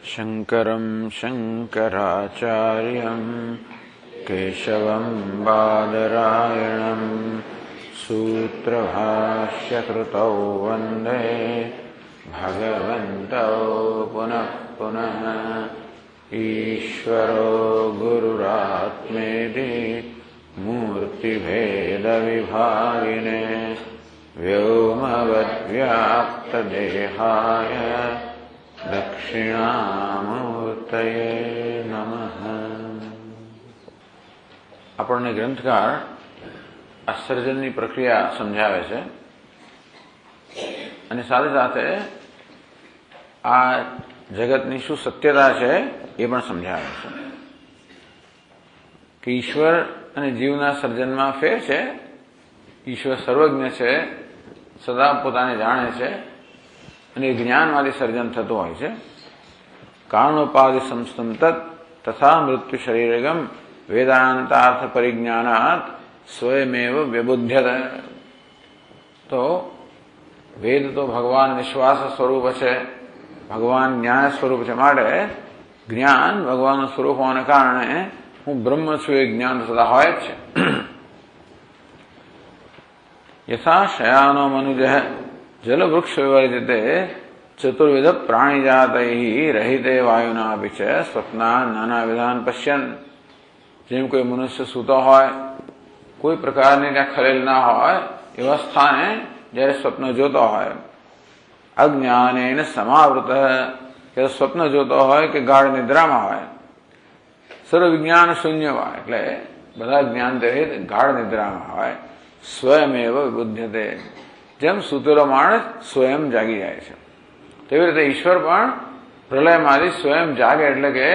शङ्करं शङ्कराचार्यं केशवं बादरायणं सूत्रभाष्यकृतौ वन्दे भगवन्तौ पुनः पुनः। ईश्वरो गुरुरात्मेति मूर्तिभेदविभागिने व्योमवद्व्याप्तदेहाय દક્ષિણામૂર્તયે નમઃ. આપણને ગ્રંથકાર આ સર્જનની પ્રક્રિયા સમજાવે છે અને સાથે સાથે આ જગતની શું સત્યતા છે એ પણ સમજાવે છે કે ઈશ્વર અને જીવના સર્જનમાં ફેર છે. ઈશ્વર સર્વજ્ઞ છે, સદા પોતાને જાણે છે અને જ્ઞાનવાળી સર્જન થતું હોય છે. કારણોપાધિ સંસ્તમ તથા મૃત્યુ શરીરગમ વેદાંતાર્થ પરિજ્ઞાનાત સ્વયમેવ વ્યબુધ્યતે. તો વેદ તો ભગવાન નિશ્વાસ સ્વરૂપ છે, ભગવાન જ્ઞાન સ્વરૂપ છે, માટે જ્ઞાન ભગવાનનું સ્વરૂપ હોવાને કારણે હું બ્રહ્મ છું એ જ્ઞાન સદા હોય જ છે. યથા શયાનો મનુજ જલવૃક્ષ વિવર્જિતે ચતુર્વિધ પ્રાણીજાતૈ રહિતે વાયુનાભિ ચ સ્વપ્ના નાના વિધાન પશ્યન. જેમ કોઈ મનુષ્ય સૂતો હોય, કોઈ પ્રકારની ત્યાં ખલેલ ના હોય એવા સ્થાને જયારે સ્વપ્ન જોતો હોય, અજ્ઞાનેન સમાવૃત, ત્યારે સ્વપ્ન જોતો હોય કે ગાઢ નિદ્રામાં હોય, સર્વ વિજ્ઞાન શૂન્ય હોય એટલે બધા જ્ઞાન રહિત ગાઢ નિદ્રામાં હોય, સ્વયમેવ વિબુધ્યતે, જેમ સૂતેલો માણસ સ્વયં જાગી જાય છે તેવી રીતે ઈશ્વર પણ પ્રલયમાંથી સ્વયં જાગે એટલે કે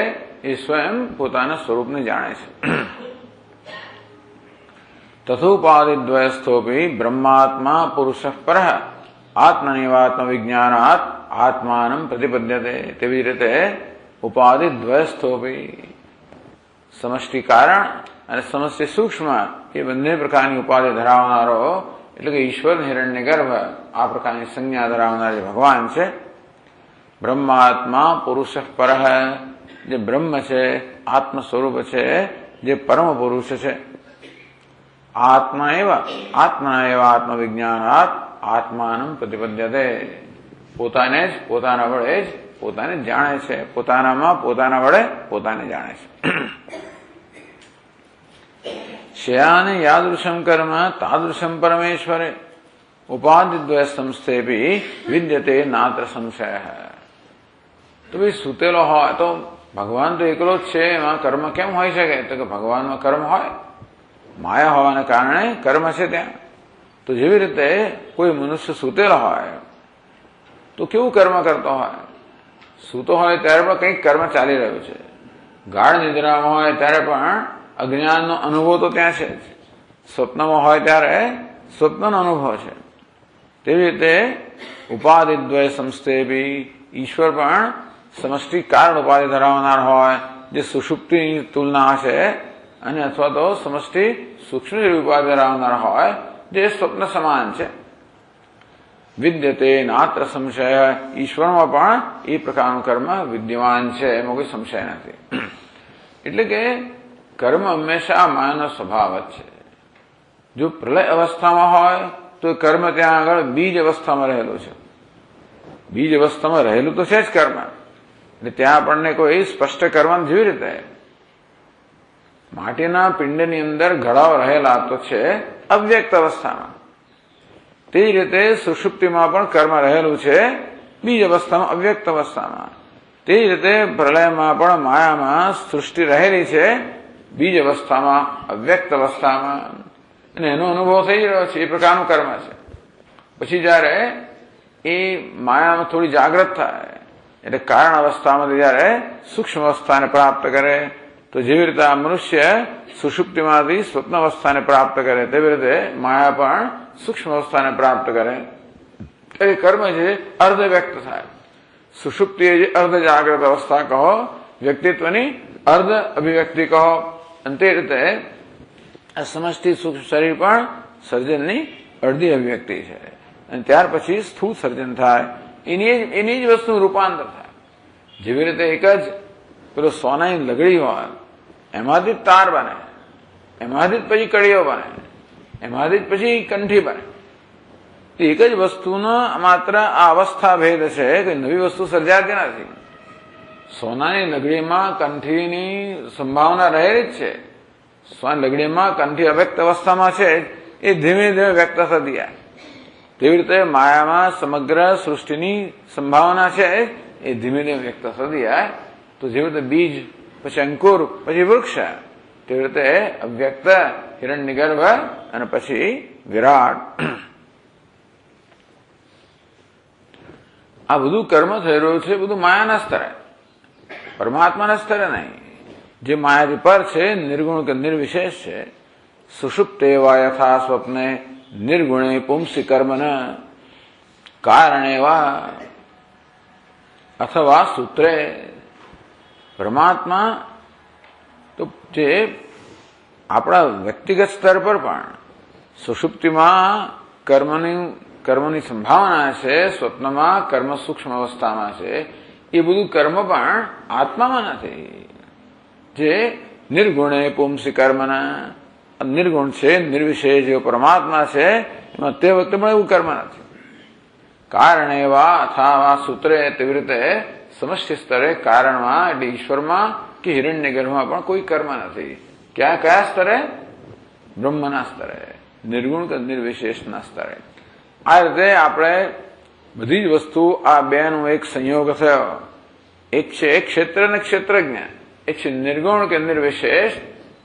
એ સ્વયં પોતાના સ્વરૂપને જાણે છે. તથોપાધિદ્વયસ્થોપી બ્રહ્માત્મા પુરુષ પરઃ આત્મનિવાત્મ વિજ્ઞાનાત આત્માનમ પ્રતિપદ્યતે. તેવી રીતે ઉપાધિદ્વયસ્થોપી સમષ્ટિ કારણ અને સમષ્ટિ સૂક્ષ્મ એ બંને પ્રકારની ઉપાધિ ધરાવનારો એટલે કે ઈશ્વર હિરણ્યગર્ભ આ પ્રકારની સંજ્ઞા ધરાવનાર જે ભગવાન છે, બ્રહ્માત્મા પુરુષ પરઃ, જે બ્રહ્મ છે, આત્મ સ્વરૂપ છે, જે પરમ પુરુષ છે, આત્મા એવા આત્મવિજ્ઞાનાત આત્માનમ પ્રતિપદ્યતે, પોતાને જ પોતાના વડે જ પોતાને જાણે છે, પોતાનામાં પોતાના વડે પોતાને જાણે છે. શયાને યાદૃશમ કર્મ તાદૃશમ પરમેશ્વરે ઉપાધિદ્વય સંસ્થેપી વિદ્યતે નાત્ર સંશય. તો ભાઈ સૂતેલો હોય તો ભગવાન તો એકલો જ છે, એમાં કર્મ કેમ હોઈ શકે? તો કે ભગવાનમાં કર્મ હોય, માયા હોવાને કારણે કર્મ છે ત્યાં. તો જેવી રીતે કોઈ મનુષ્ય સૂતેલો હોય તો કેવું કર્મ કરતો હોય? સૂતો હોય ત્યારે પણ કંઈક કર્મ ચાલી રહ્યું છે, ગાઢ નિદ્રામાં હોય ત્યારે પણ અજ્ઞાનનો અનુભવ તો ત્યાં છે જ, સ્વપ્નમાં હોય ત્યારે સ્વપ્નનો અનુભવ છે. તેવી રીતે ઉપાધિદ્વય સંસ્થેપી ઈશ્વર પણ સમષ્ટિ કારણ ઉપાધિ ધરાવનાર હોય, જે સુષુપ્તિની તુલના છે, અને અથવા તો સમષ્ટિ સૂક્ષ્મ ઉપાધિ ધરાવનાર હોય જે સ્વપ્ન સમાન છે. વિદ્યતે નાત્ર સંશય, ઈશ્વરમાં પણ એ પ્રકારનું કર્મ વિદ્યમાન છે, એમાં કોઈ સંશય નથી. એટલે કે કર્મ હંમેશા માયાનો સ્વભાવ જ છે. જો પ્રલય અવસ્થામાં હોય તો એ કર્મ ત્યાં આગળ બીજ અવસ્થામાં રહેલું છે, બીજ અવસ્થામાં રહેલું તો છે જ કર્મ, એટલે ત્યાં આપણને કોઈ સ્પષ્ટ કરવાનું જેવી રીતે માટીના પિંડની અંદર ઘડાઓ રહેલા તો છે અવ્યક્ત અવસ્થામાં, તે જ રીતે સુષુપ્તિમાં પણ કર્મ રહેલું છે બીજ અવસ્થામાં, અવ્યક્ત અવસ્થામાં. તે જ રીતે પ્રલયમાં પણ માયામાં સૃષ્ટિ રહેલી છે બીજ અવસ્થામાં, અવ્યક્ત અવસ્થામાં, અને એનો અનુભવ થઈ રહ્યો છે, એ પ્રકારનું કર્મ છે. પછી જયારે એ માયામાં થોડી જાગૃત થાય એટલે કારણ અવસ્થામાંથી જયારે સૂક્ષ્મ અવસ્થાને પ્રાપ્ત કરે, તો જેવી રીતે આ મનુષ્ય સુષુપ્તિમાંથી સ્વપ્ન અવસ્થાને પ્રાપ્ત કરે તેવી રીતે માયા પણ સૂક્ષ્મ અવસ્થાને પ્રાપ્ત કરે. એ કર્મ છે અર્ધ વ્યક્ત થાય. સુષુપ્તિ જે અર્ધ જાગૃત અવસ્થા કહો, વ્યક્તિત્વની અર્ધ અભિવ્યક્તિ કહો, અને તે રીતે આ સમષ્ટિ સૂક્ષ્મ શરીર પણ સર્જનની અડધી અભિવ્યક્તિ છે. અને ત્યાર પછી સ્થૂળ સર્જન થાય, એની જ વસ્તુનું રૂપાંતર થાય. જેવી રીતે એક જ પેલો સોનાની લગડી હોય, એમાંથી જ તાર બને, એમાંથી જ પછી કડીઓ બને, એમાંથી જ પછી કંઠી બને. એક જ વસ્તુનો માત્ર આ અવસ્થા ભેદ છે કે નવી વસ્તુ સર્જાતી નથી. સોનાની લગડીમાં કંઠીની સંભાવના રહેલી જ છે. સોનાની લગડીમાં કંઠી અવ્યક્ત અવસ્થામાં છે, એ ધીમે ધીમે વ્યક્ત થતી જાય. તેવી રીતે માયામાં સમગ્ર સૃષ્ટિની સંભાવના છે, એ ધીમે ધીમે વ્યક્ત થતી જાય. તો જેવી રીતે બીજ, પછી અંકુર, પછી વૃક્ષ, તેવી રીતે અવ્યક્ત, હિરણ્યગર્ભ અને પછી વિરાટ. આ બધું કર્મ થઈ રહ્યું છે, બધું માયાના સ્તરે, પરમાત્માના સ્તરે નહીં. જે માયાથી પર છે, નિર્ગુણ કે નિર્વિશેષ છે. સુષુપ્તે વા યથા સ્વપ્ને નિર્ગુણે પુંસી કર્મન કારણે વા અથવા સૂત્રે. પરમાત્મા તો જે આપણા વ્યક્તિગત સ્તર પર પણ સુષુપ્તિમાં કર્મની સંભાવના છે, સ્વપ્નમાં કર્મ સૂક્ષ્મ અવસ્થામાં છે, એ બધું કર્મ પણ આત્મામાં નથી. જે નિર્ગુણે પુંસી કર્મના, નિર્ગુણ છે, નિર્વિશેષ જેવો પરમાત્મા છે, એમાં તે વખતે પણ એવું કર્મ નથી. કારણે વા અથવા વા સૂત્રે, તેવી રીતે સમષ્ટિ સ્તરે કારણમાં એટલે ઈશ્વરમાં કે હિરણ્યગર્ભમાં પણ કોઈ કર્મ નથી. કયા સ્તરે? બ્રહ્મના સ્તરે, નિર્ગુણ કે નિર્વિશેષના સ્તરે. આ રીતે આપણે બધી જ વસ્તુ, આ બેનો એક સંયોગ થયો. એક છે એક ક્ષેત્ર અને ક્ષેત્રજ્ઞ, એક છે નિર્ગુણ કે નિર્વિશેષ,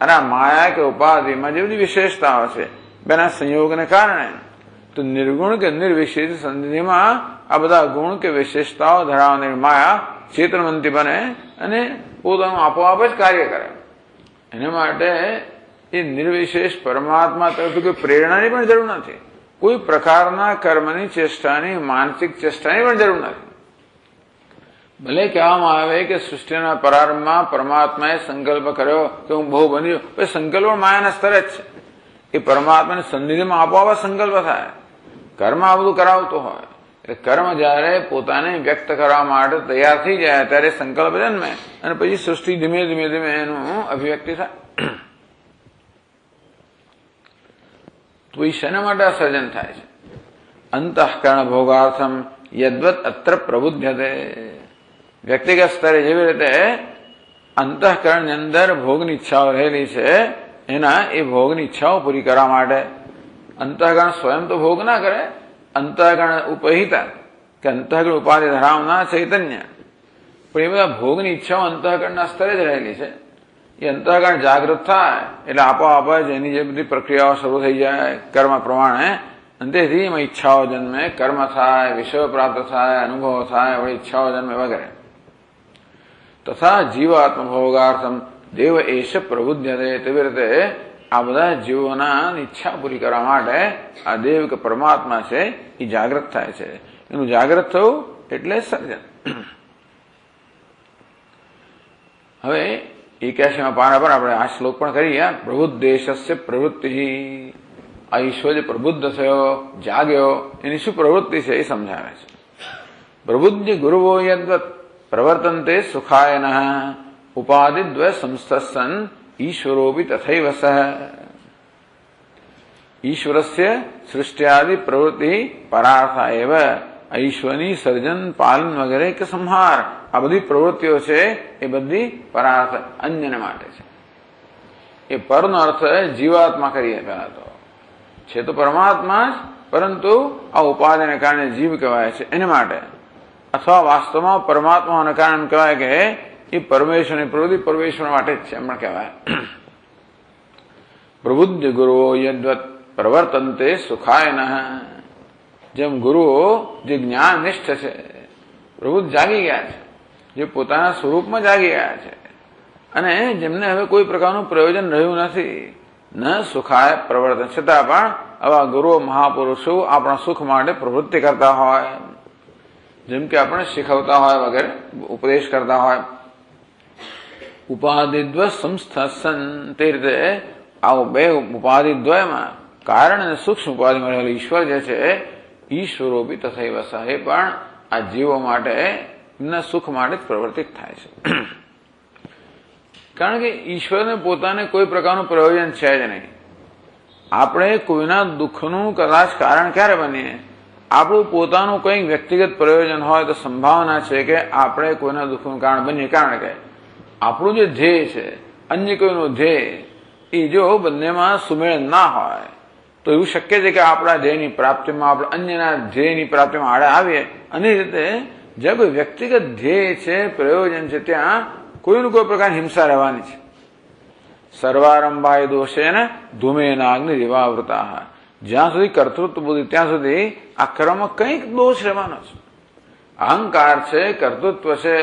અને આ માયા કે ઉપાધિમાં જે બધી વિશેષતાઓ છે, બેના સંયોગને કારણે. તો નિર્ગુણ કે નિર્વિશેષ સંધિમાં આ બધા ગુણ કે વિશેષતાઓ ધરાવવાની માયા ચેતનવંતી બને અને પોતાનું આપોઆપ જ કાર્ય કરે. એના માટે એ નિર્વિશેષ પરમાત્મા તરફથી કોઈ પ્રેરણાની પણ જરૂર નથી. કોઈ પ્રકારના કર્મની ચેષ્ટાની, માનસિક ચેષ્ટાની પણ જરૂર નથી. ભલે કહેવામાં આવે કે સૃષ્ટિના પ્રારંભમાં પરમાત્માએ સંકલ્પ કર્યો કે હું બહુ બન્યો, એ સંકલ્પ માયાના સ્તરે જ છે. એ પરમાત્માની સંધિમાં આપોઆપ સંકલ્પ થાય. કર્મ આ બધું કરાવતો હોય. એટલે કર્મ જયારે પોતાને વ્યક્ત કરવા માટે તૈયાર થઈ જાય ત્યારે સંકલ્પ જન્મે અને પછી સૃષ્ટિ ધીમે ધીમે ધીમે એનું અભિવ્યક્તિ થાય. તો એ શેના માટે આ સર્જન થાય છે? અંતઃકરણ ભોગાર્થમ યદ્વત અત્ર પ્રબુધ્યતે. વ્યક્તિગત સ્તરે જેવી રીતે અંતઃકરણની અંદર ભોગની ઈચ્છાઓ રહેલી છે, એના એ ભોગની ઈચ્છાઓ પૂરી કરવા માટે. અંતઃકરણ સ્વયં તો ભોગ ના કરે, અંતઃકરણ ઉપહિતા કે અંતઃકરણ ઉપાધિ ધરાવના ચૈતન્ય, પણ એ બધા ભોગની ઈચ્છાઓ અંતઃકરણના સ્તરે જ રહેલી છે. એ અંતઃકરણ જાગૃત થાય એટલે આપોઆપ જ એની જે બધી પ્રક્રિયાઓ શરૂ થઈ જાય કર્મ પ્રમાણે, અને તેથી એમાં ઈચ્છાઓ જન્મે, કર્મ થાય, વિષયો પ્રાપ્ત થાય, અનુભવો થાય, વળી ઈચ્છાઓ જન્મે વગેરે. તથા જીવાત્મ ભોગાર્થમ દેવ એશ પ્રબુધ્યતે. તેવી રીતે આ બધા જીવોના ઈચ્છા પૂરી કરવા માટે આ દેવ કે પરમાત્મા છે એ જાગૃત થાય છે. એનું જાગૃત થવું એટલે સર્જન. હવે 81મા પાના પર આપણે આ શ્લોક પણ કરીએ. પ્રબુદ્ધેશસ્ય પ્રવૃત્તિ. આ ઈશ્વર જે પ્રબુદ્ધ થયો, જાગ્યો, એની શું પ્રવૃત્તિ છે એ સમજાવે છે. પ્રબુદ્ધ ગુરુવો યદ્વત પ્રવર્તન્તે સુખાયન ઉપાધિદ્વય સંસ્થસન ઈશ્વરોપી તથૈવ સહ. ઈશ્વરસ્ય સૃષ્ટિયાદિ પ્રવૃત્તિ પરાર્થા એવ. ઈશ્વરની સર્જન, પાલન વગેરે કે સંહાર, આ બધી પ્રવૃત્તિઓ છે એ બધી પરાર્થ અન્યને માટે છે. એ પરનો અર્થ જીવાત્મા કરીએ. પહેલા તો છે તો પરમાત્મા જ, પરંતુ આ ઉપાધિને કારણે જીવ કહેવાય છે એને માટે. અથવા વાસ્તવમાં પરમાત્માને કારણે કહેવાય કે એ પરમેશ્વરની પ્રવૃત્તિ પરમેશ્વર માટે જ છે એમ કહેવાય. પ્રબુદ્ધ ગુરુઓ યદ્વત પ્રવર્તન્તે સુખાય. જેમ ગુરુઓ જે જ્ઞાનનિષ્ઠ છે, પ્રબુદ્ધ જાગી ગયા છે, જે પોતાના સ્વરૂપમાં જાગી ગયા છે, અને જેમને હવે કોઈ પ્રકારનું પ્રયોજન રહ્યું નથી, ન સુખાય પ્રવર્તન, છતાં પણ આવા ગુરુઓ મહાપુરુષો આપણા સુખ માટે પ્રવૃત્તિ કરતા હોય, જેમ કે આપણે શીખવતા હોય વગેરે, ઉપદેશ કરતા હોય. ઉપાધિદ્વ સંસ્થાસન. તે રીતે આ બે ઉપાધિદ્વયમાં કારણ અને સૂક્ષ્મ ઉપાધિમાં રહેલો ઈશ્વર જે છે, ઈશ્વરોપી તથૈવ સહ, પણ આ જીવો માટે એમના સુખ માટે જ પ્રવર્તિત થાય છે. કારણ કે ઈશ્વરને પોતાને કોઈ પ્રકારનું પ્રયોજન છે જ નહીં. આપણે કોઈના દુઃખનું કદાચ કારણ ક્યારે બનીએ? આપણું પોતાનું કંઈક વ્યક્તિગત પ્રયોજન હોય તો સંભાવના છે કે આપણે કોઈના દુઃખનું કારણ બનીએ. કારણ કે આપણું જે ધ્યેય છે, અન્ય કોઈનું ધ્યેય, એ જો બંનેમાં સુમેળ ના હોય તો એવું શક્ય છે કે આપણા ધ્યેયની પ્રાપ્તિમાં આપણે અન્યના ધ્યેયની પ્રાપ્તિમાં આડે આવીએ. અને એ રીતે જ્યાં કોઈ વ્યક્તિગત ધ્યેય છે, પ્રયોજન છે, ત્યાં કોઈનું કોઈ પ્રકારની હિંસા રહેવાની છે. સર્વારંભાય દોષે ને ધૂમેના અગ્નિ દિવાવૃતા. જ્યાં સુધી કર્તૃત્વ બુદ્ધિ ત્યાં સુધી આ કર્મમાં કંઈક દોષ રહેવાનો છે. અહંકાર છે, કર્તૃત્વ છે,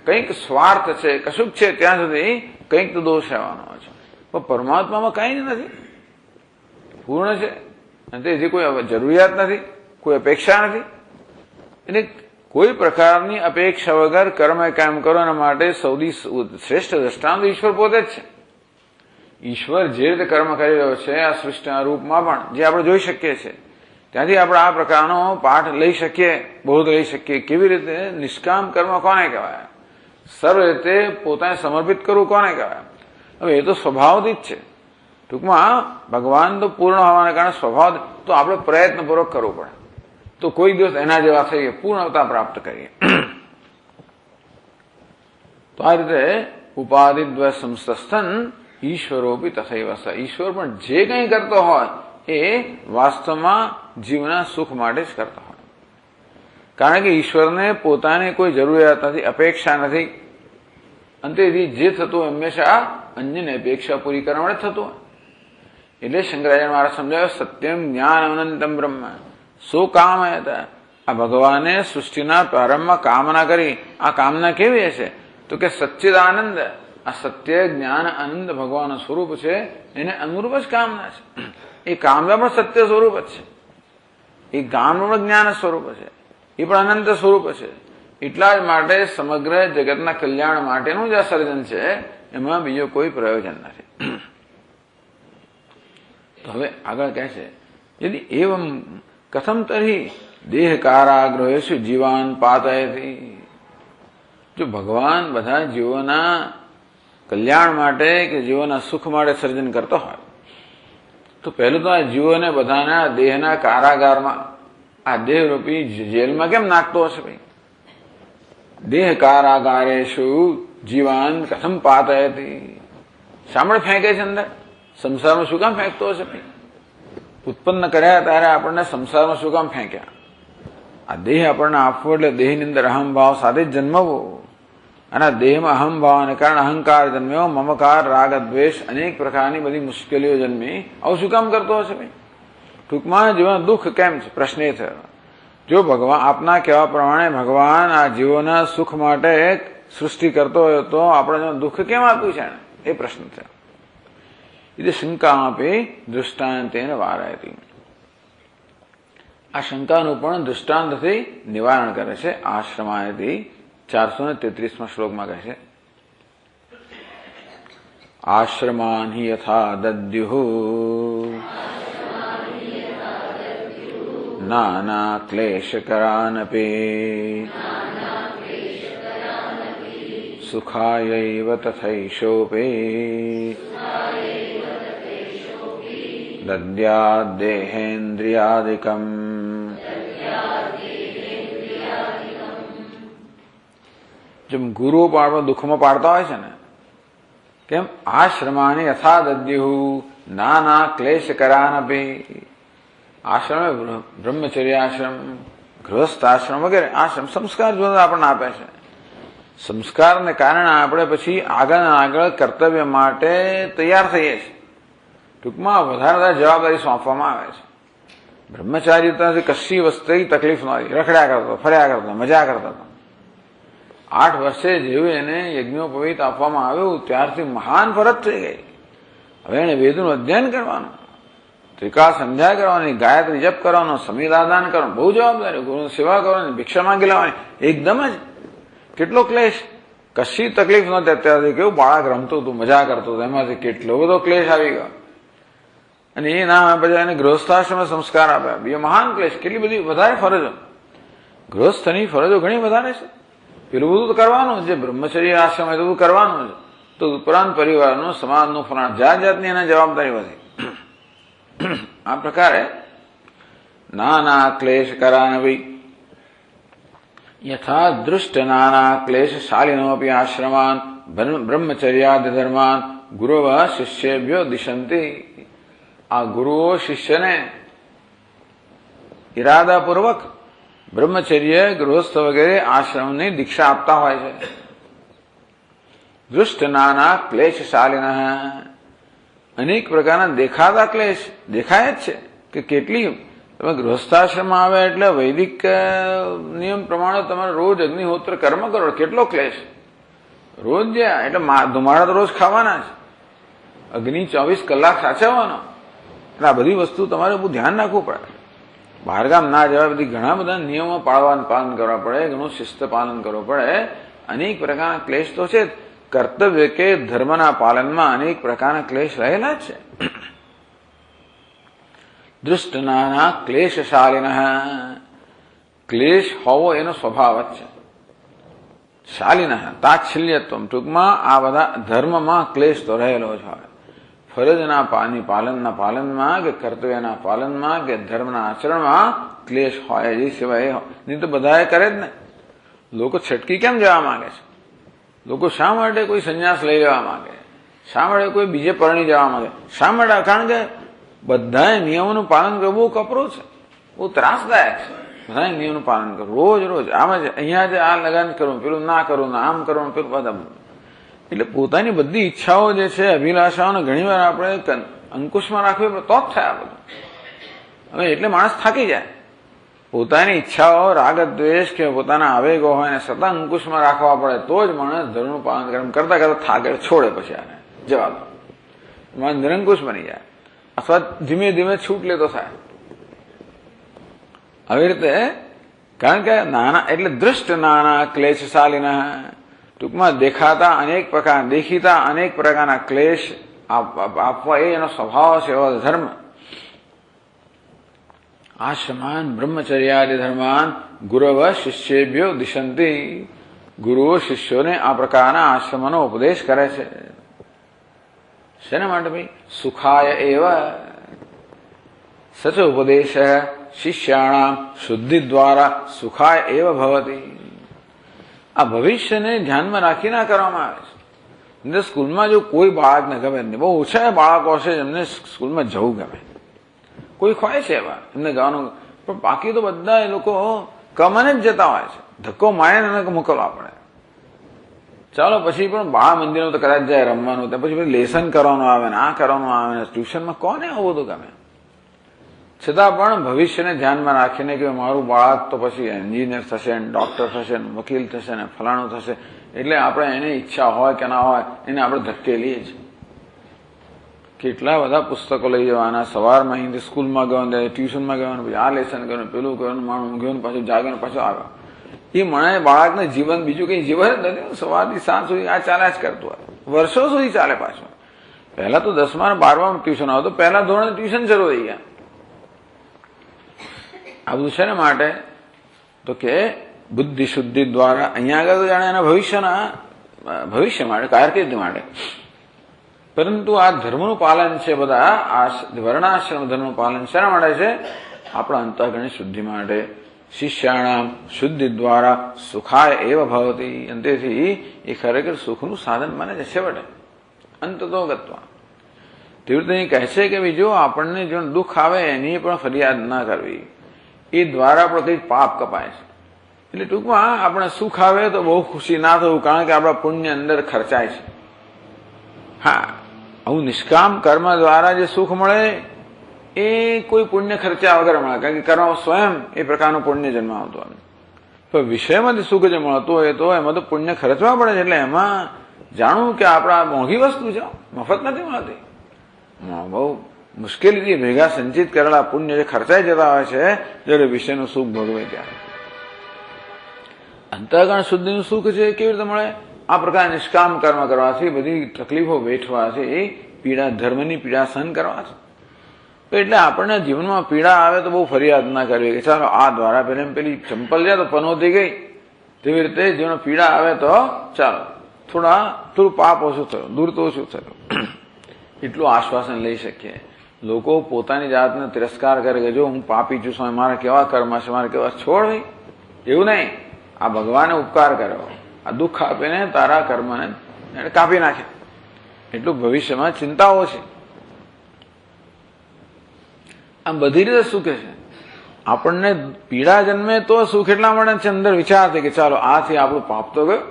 કંઈક સ્વાર્થ છે, કશુંક છે, ત્યાં સુધી કંઈક તો દોષ રહેવાનો છે. પણ પરમાત્મામાં કંઈ જ નથી, પૂર્ણ છે, અને તેથી કોઈ જરૂરિયાત નથી, કોઈ અપેક્ષા નથી. એટલે કોઈ પ્રકારની અપેક્ષા વગર કર્મ કામ કરો એના માટે સૌથી શ્રેષ્ઠ દ્રષ્ટાંત ઈશ્વર પોતે જ છે. ઈશ્વર જે રીતે કર્મ કરી રહ્યો છે આ સૃષ્ટિના રૂપમાં પણ જે આપણે જોઈ શકીએ છીએ, ત્યાંથી આપણે આ પ્રકારનો પાઠ લઈ શકીએ, બોધ લઈ શકીએ. કેવી રીતે નિષ્કામ કર્મ કોને કહેવાય? સર્વ રીતે પોતાને સમર્પિત કરવું કોને કહેવાય? હવે એ તો સ્વભાવથી જ છે. ટૂંકમાં ભગવાન તો પૂર્ણ હોવાને કારણે સ્વભાવ તો આપણે પ્રયત્નપૂર્વક કરવું પડે, તો કોઈ દિવસ એના જેવા થઈએ, પૂર્ણતા પ્રાપ્ત કરીએ. તો આ રીતે ઉપાધિદ્વય સંસ્થન ઈશ્વરોપી તથૈવ સ. ઈશ્વર પણ જે કંઈ કરતો હોય એ વાસ્તવમાં જીવના સુખ માટે જ કરતો હોય. કારણ કે ઈશ્વરને પોતાને કોઈ જરૂરિયાત નથી, અપેક્ષા નથી. અને તેથી જે થતું હોય હંમેશા અન્યને અપેક્ષા પૂરી કરવા માટે થતું હોય. એટલે શંકરાચાર્ય મહારાજ સમજાવ્યું, સત્યમ જ્ઞાન અનંતમ બ્રહ્મ સો કામ હતા. આ ભગવાને સૃષ્ટિના પ્રારંભમાં કામના કરી. આ કામના કેવી હશે? તો કે સચ્ચિદાનંદ, આ સત્ય જ્ઞાન આનંદ ભગવાનનું સ્વરૂપ છે, એને અનુરૂપ જ કામના છે. એ કામના પણ સત્ય સ્વરૂપ જ છે, એ કામનું પણ જ્ઞાન સ્વરૂપ છે, એ પણ અનંત સ્વરૂપ છે. એટલા જ માટે સમગ્ર જગતના કલ્યાણ માટેનું જે સર્જન છે એમાં બીજો કોઈ પ્રયોજન નથી. તો હવે આગળ કહે છે, યદિ એવમ કથમ તર્હિ દેહ કારાગ્રહેષુ જીવાન પાતયતિ. જો ભગવાન બધા જીવોના કલ્યાણ માટે કે જીવોના સુખ માટે સર્જન કરતો હોય તો પહેલું તો આ જીવોને બધાના દેહના કારાગારમાં, આ દેહરૂપી જેલમાં કેમ નાખતો હશે? ભાઈ, દેહ કારાગારેષુ જીવાન કથમ પાતયતિ. શામળ ફેંકે છે અંદર? સંસારમાં શું કામ ફેંકતો હશે? ભાઈ, ઉત્પન્ન કર્યા ત્યારે આપણને સંસારમાં શું કામ ફેંક્યા? આ દેહ આપણને આપવો એટલે દેહની અંદર અહમભાવ સાથે જ જન્મવો. અને આ દેહમાં અહમભાવને કારણે અહંકાર જન્મ્યો, મમકાર, રાગ, દ્વેષ, અનેક પ્રકારની બધી મુશ્કેલીઓ જન્મી. આવું શું કામ કરતો હશે? ભાઈ, ટૂંકમાં જીવન દુઃખ કેમ છે? પ્રશ્ન એ થયો. જો ભગવાન આપના કહેવા પ્રમાણે ભગવાન આ જીવોના સુખ માટે સૃષ્ટિ કરતો હોય તો આપણે દુઃખ કેમ આપ્યું છે? એ પ્રશ્ન થયો. એટલે શંકા આપે દૃષ્ટાંતેન વારયતિ. આ શંકાનું પણ દૃષ્ટાંતથી નિવારણ કરે છે. આશ્રમાયથી 433માં શ્લોકમાં કહે છે, આશ્રમાન હિ યથા દદ્યુઃ નાના ક્લેશકરાનપી સુખાયૈવ તથૈષોપે દદ્યાદ્દેહેન્દ્રિયાદિકમ. જેમ ગુરુઓ પણ દુઃખમાં પાડતા હોય છે ને, કેમ આશ્રમાની યથા દદ્યુઃ નાના ક્લેશ કરાનપી. આશ્રમ, બ્રહ્મચર્ય આશ્રમ, ગૃહસ્થ આશ્રમ વગેરે આશ્રમ સંસ્કાર જો આપણને આપે છે. સંસ્કારને કારણે આપણે પછી આગળ કર્તવ્ય માટે તૈયાર થઈએ છીએ. ટૂંકમાં વધારે જવાબદારી સોંપવામાં આવે છે. બ્રહ્મચારીતાથી કશી વસ્તુની તકલીફ નહોતી. રખડ્યા કરતો, ફર્યા કરતો, મજા કરતો હતો. 8 વર્ષે જેવું એને યજ્ઞોપવિત આપવામાં આવ્યું ત્યારથી મહાન ફરજ થઈ ગઈ. હવે એને વેદનું અધ્યયન કરવાનું, ત્રિકાળ સંધ્યા કરવાની, ગાયત્રી જપ કરવાનો, સમિદાદાન કરવાનું, બહુ જવાબદારી. ગુરુની સેવા કરવાની, ભિક્ષા માંગી લેવાની, એકદમ જ કેટલો ક્લેશ. કશી તકલીફ નહોતી. અત્યારથી કેવું બાળક રમતું હતું, મજા કરતું હતું, એમાંથી કેટલો બધો ક્લેશ આવી ગયો. અને એ ના બધા એને ગૃહસ્થાશ્રમે સંસ્કાર આપ્યા. બીજો મહાન ક્લેશ. કેટલી બધી વધારે ફરજો, ગૃહસ્થની ફરજો ઘણી વધારે છે. પેલું બધું તો કરવાનું જે બ્રહ્મચર્ય આશ્રમ હોય તો બધું કરવાનું છે. તો ઉપરાંત પરિવારનું, સમાજનું, ફલાણ જાત જાતની એને જવાબદારી વધી. આ પ્રકારે નાના ક્લેશ કરાનવી યથા દૃષ્ટ નાના ક્લેશ શાલિનોપી આશ્રમાન બ્રહ્મચર્યાદ ધર્માન ગુરુવ શિષ્યેભ્યો દિશંતિ. આ ગુરુઓ શિષ્યને ઇરાદાપૂર્વક બ્રહ્મચર્ય, ગૃહસ્થ વગેરે આશ્રમની દીક્ષા આપતા હોય છે. દૃષ્ટ નાના ક્લેશ શાલિન, અનેક પ્રકારના દેખાતા ક્લેશ દેખાય જ છે કે કેટલી તમે ગૃહસ્થાશ્રમમાં આવે એટલે વૈદિક નિયમ પ્રમાણે તમારે રોજ અગ્નિહોત્ર કર્મ કરો. કેટલો ક્લેશ રોજ જે એટલે ધુમાડા તો રોજ ખાવાના જ, અગ્નિ 24 કલાક સાચવવાનો. એટલે આ બધી વસ્તુ તમારે બહુ ધ્યાન રાખવું પડે. બહારગામ ના જવા, બધી ઘણા બધા નિયમો પાળવાનું પાલન કરવા પડે, ઘણું શિસ્ત પાલન કરવું પડે. અનેક પ્રકારના ક્લેશ તો છે. કર્તવ્ય કે ધર્મના પાલનમાં અનેક પ્રકારના ક્લેશ રહેલા જ છે. દૃષ્ટનાના ક્લેશશાલિન, ક્લેશ હોવો એનો સ્વભાવ જ છે. શાલિન તાચ્છલ્યત્વ, ટૂંકમાં આ બધા ધર્મમાં ક્લેશ તો રહેલો જ હોય. ફરજના પાલનમાં કે કર્તવ્યના પાલનમાં કે ધર્મના આચરણમાં ક્લેશ હોય એ સિવાય નહીં તો બધા કરે જ ને. લોકો છટકી કેમ જવા માંગે છે? લોકો શા માટે કોઈ સંન્યાસ લઈ લેવા માંગે? શા માટે કોઈ બીજે પરણી જવા માંગે? શા માટે? કારણ કે બધા નિયમોનું પાલન કરવું બહુ કપરું છે, બહુ ત્રાસદાયક છે. બધા નિયમોનું પાલન કરવું રોજ આમ જ અહીંયા જ આ લગાન કરવું, પેલું ના કરવું, આમ કરવું, પેલું બધા. એટલે પોતાની બધી ઈચ્છાઓ જે છે, અભિલાષાઓને ઘણી વાર આપણે અંકુશમાં રાખવી પડે તો જ થાય બધું. હવે એટલે માણસ થાકી જાય. પોતાની ઈચ્છાઓ, રાગ દ્વેષ કે પોતાના આવેગો હોય ને સતત અંકુશમાં રાખવા પડે તો જ માણસ ધર્મનું પાલન કરતા કરતા થાકે, છોડે, પછી આને જવા દો, માણસ નિરંકુશ બની જાય અથવા ધીમે ધીમે છૂટ લેતો થાય. આવી રીતે કારણ કે નાના એટલે દૃષ્ટ નાના ક્લેશશાલિના, ટૂંકમાં દેખીતા અનેક પ્રકારના ક્લેશ આપવા એ એનો સ્વભાવ છે, એવો ધર્મ. આશ્રમાન બ્રહ્મચર્યાદિ ધર્માન ગુરવ શિષ્યેભ્યો દિશંતિ, ગુરુઓ શિષ્યોને આ પ્રકારના આશ્રમનો ઉપદેશ કરે છે. શેના માટે ભાઈ? સુખાય એવ સચ ઉપદેશ શિષ્યાણામ શુદ્ધિ દ્વારા સુખાય એવ ભવતી. આ ભવિષ્યને ધ્યાનમાં રાખીને કરવામાં આવે છે. સ્કૂલમાં જો કોઈ બાળકને ગમે નહીં, બહુ ઓછા બાળકો છે જેમને સ્કૂલમાં જવું ગમે. કોઈ હોય છે એવા એમને ગાવાનું, પણ બાકી તો બધા એ લોકો કમને જ જતા હોય છે. ધક્કો મારીને એને મોકલવા પડે. ચાલો પછી પણ બાળ મંદિરમાં તો કદાચ જાય રમવાનું, પછી લેસન કરવાનું આવે ને આ કરવાનું આવે ને ટ્યુશનમાં કોને આવું બધું ગમે? છતાં પણ ભવિષ્યને ધ્યાનમાં રાખીને કે મારું બાળક તો પછી એન્જિનિયર થશે ને ડોક્ટર થશે ને વકીલ થશે ને ફલાણું થશે, એટલે આપણે એની ઈચ્છા હોય કે ના હોય એને આપણે ધક્કે લઈએ જ. કેટલા બધા પુસ્તકો લઈ જવાના, સવારમાં અહીંથી સ્કૂલમાં ગયો, ટ્યુશનમાં ગયો, પછી આ લેસન કર્યું, પેલું કર્યું, માણસ ગયો પાછું જાગ્યો પાછો આવ્યો. એ મને બાળકને જીવન બીજું કઈ જીવન જ નથી. સવારથી સાંજ સુધી આ ચાલ્યા જ કરતું હોય, વર્ષો સુધી ચાલે. પાછું પહેલા તો 10મા અને 12માં ટ્યુશન આવે તો પહેલા ધોરણે ટ્યુશન શરૂ થઈ ગયા. આ બધું છે ને માટે તો કે બુદ્ધિ શુદ્ધિ દ્વારા અહીંયા આગળ તો જાણે એના ભવિષ્ય માટે, કારકિર્દી માટે. પરંતુ આ ધર્મનું પાલન છે, બધા આ વર્ણાશ્રમ ધર્મનું પાલન શેના માટે છે? આપણા અંતઃકરણની શુદ્ધિ માટે. શિષ્યાણામ શુદ્ધિ દ્વારા સુખાય એવ ભવતી, અને તેથી એ ખરેખર સુખનું સાધન બને છે છેવટે અંતતો ગત્વા. તેવી રીતે કહે છે કે બીજો આપણને જો દુઃખ આવે એની પણ ફરિયાદ ના કરવી, એ દ્વારા આપણે કંઈક પાપ કપાય છે. એટલે ટૂંકમાં આપણે સુખ આવે તો બહુ ખુશી ના થવું, કારણ કે આપણા પુણ્ય અંદર ખર્ચાય છે. હા, આવું નિષ્કામ કર્મ દ્વારા જે સુખ મળે એ કોઈ પુણ્ય ખર્ચા વગર મળે, કારણ કે કર્મ સ્વયં એ પ્રકારનું પુણ્ય જન્માવતું આવે. પણ વિષયમાંથી સુખ જે મળતું હોય તો એમાં તો પુણ્ય ખર્ચવા પડે છે. એટલે એમાં જાણવું કે આપણા મોંઘી વસ્તુ છે, મફત નથી મળતી. બહુ મુશ્કેલીથી ભેગા સંચિત કરેલા પુણ્ય જે ખર્ચાઈ જતા હોય છે જ્યારે વિષયનું સુખ ભોગવે ત્યારે. અંતઃકરણ શુદ્ધિનું સુખ છે કેવી રીતે મળે? આ પ્રકાર નિષ્કામ કર્મ કરવાથી, બધી તકલીફો વેઠવાથી, પીડા ધર્મની પીડા સહન કરવાથી. એટલે આપણને જીવનમાં પીડા આવે તો બહુ ફરિયાદ ના કરવી કે ચાલો આ દ્વારા પેલી ચંપલ જાય તો પનોતી ગઈ, તેવી રીતે જેનો પીડા આવે તો ચાલો થોડું પાપ ઓછું થયું, દૂર તો ઓછું થયું, એટલું આશ્વાસન લઈ શકીએ. લોકો પોતાની જાતને તિરસ્કાર કરે કે જો હું પાપી છું, સ્વામી મારા કેવા કર્મ છે, મારા કેવા, છોડ ભાઈ, એવું નહીં. આ ભગવાને ઉપકાર કર્યો, આ દુઃખ આપીને તારા કર્મને કાપી નાખે, એટલું ભવિષ્યમાં ચિંતાઓ છે. આમ બધી રીતે સુખ છે. આપણને પીડા જન્મે તો સુખ એટલા માટે છે, અંદર વિચાર થાય કે ચાલો આથી આપણું પાપ તો ગયું.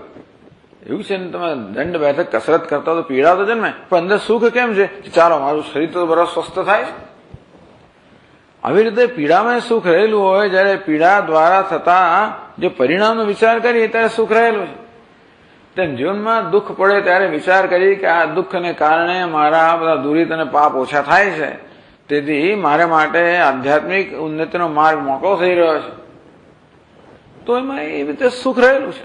એવું છે ને, તમે દંડ બેઠક કસરત કરતા તો પીડા તો જન્મે, પણ અંદર સુખ કેમ છે કે ચાલો મારું શરીર તો બરાબર સ્વસ્થ થાય છે. આવી રીતે પીડામાં સુખ રહેલું હોય, જયારે પીડા દ્વારા થતા જે પરિણામનો વિચાર કરીએ ત્યારે સુખ રહેલું છે. તેમ જીવનમાં દુઃખ પડે ત્યારે વિચાર કરીએ કે આ દુઃખને કારણે મારા બધા દુરિત અને પાપ ઓછા થાય છે, તેથી મારે માટે આધ્યાત્મિક ઉન્નતિનો માર્ગ મોકળો થઈ રહ્યો છે, તો એમાં એ રીતે સુખ રહેલું છે.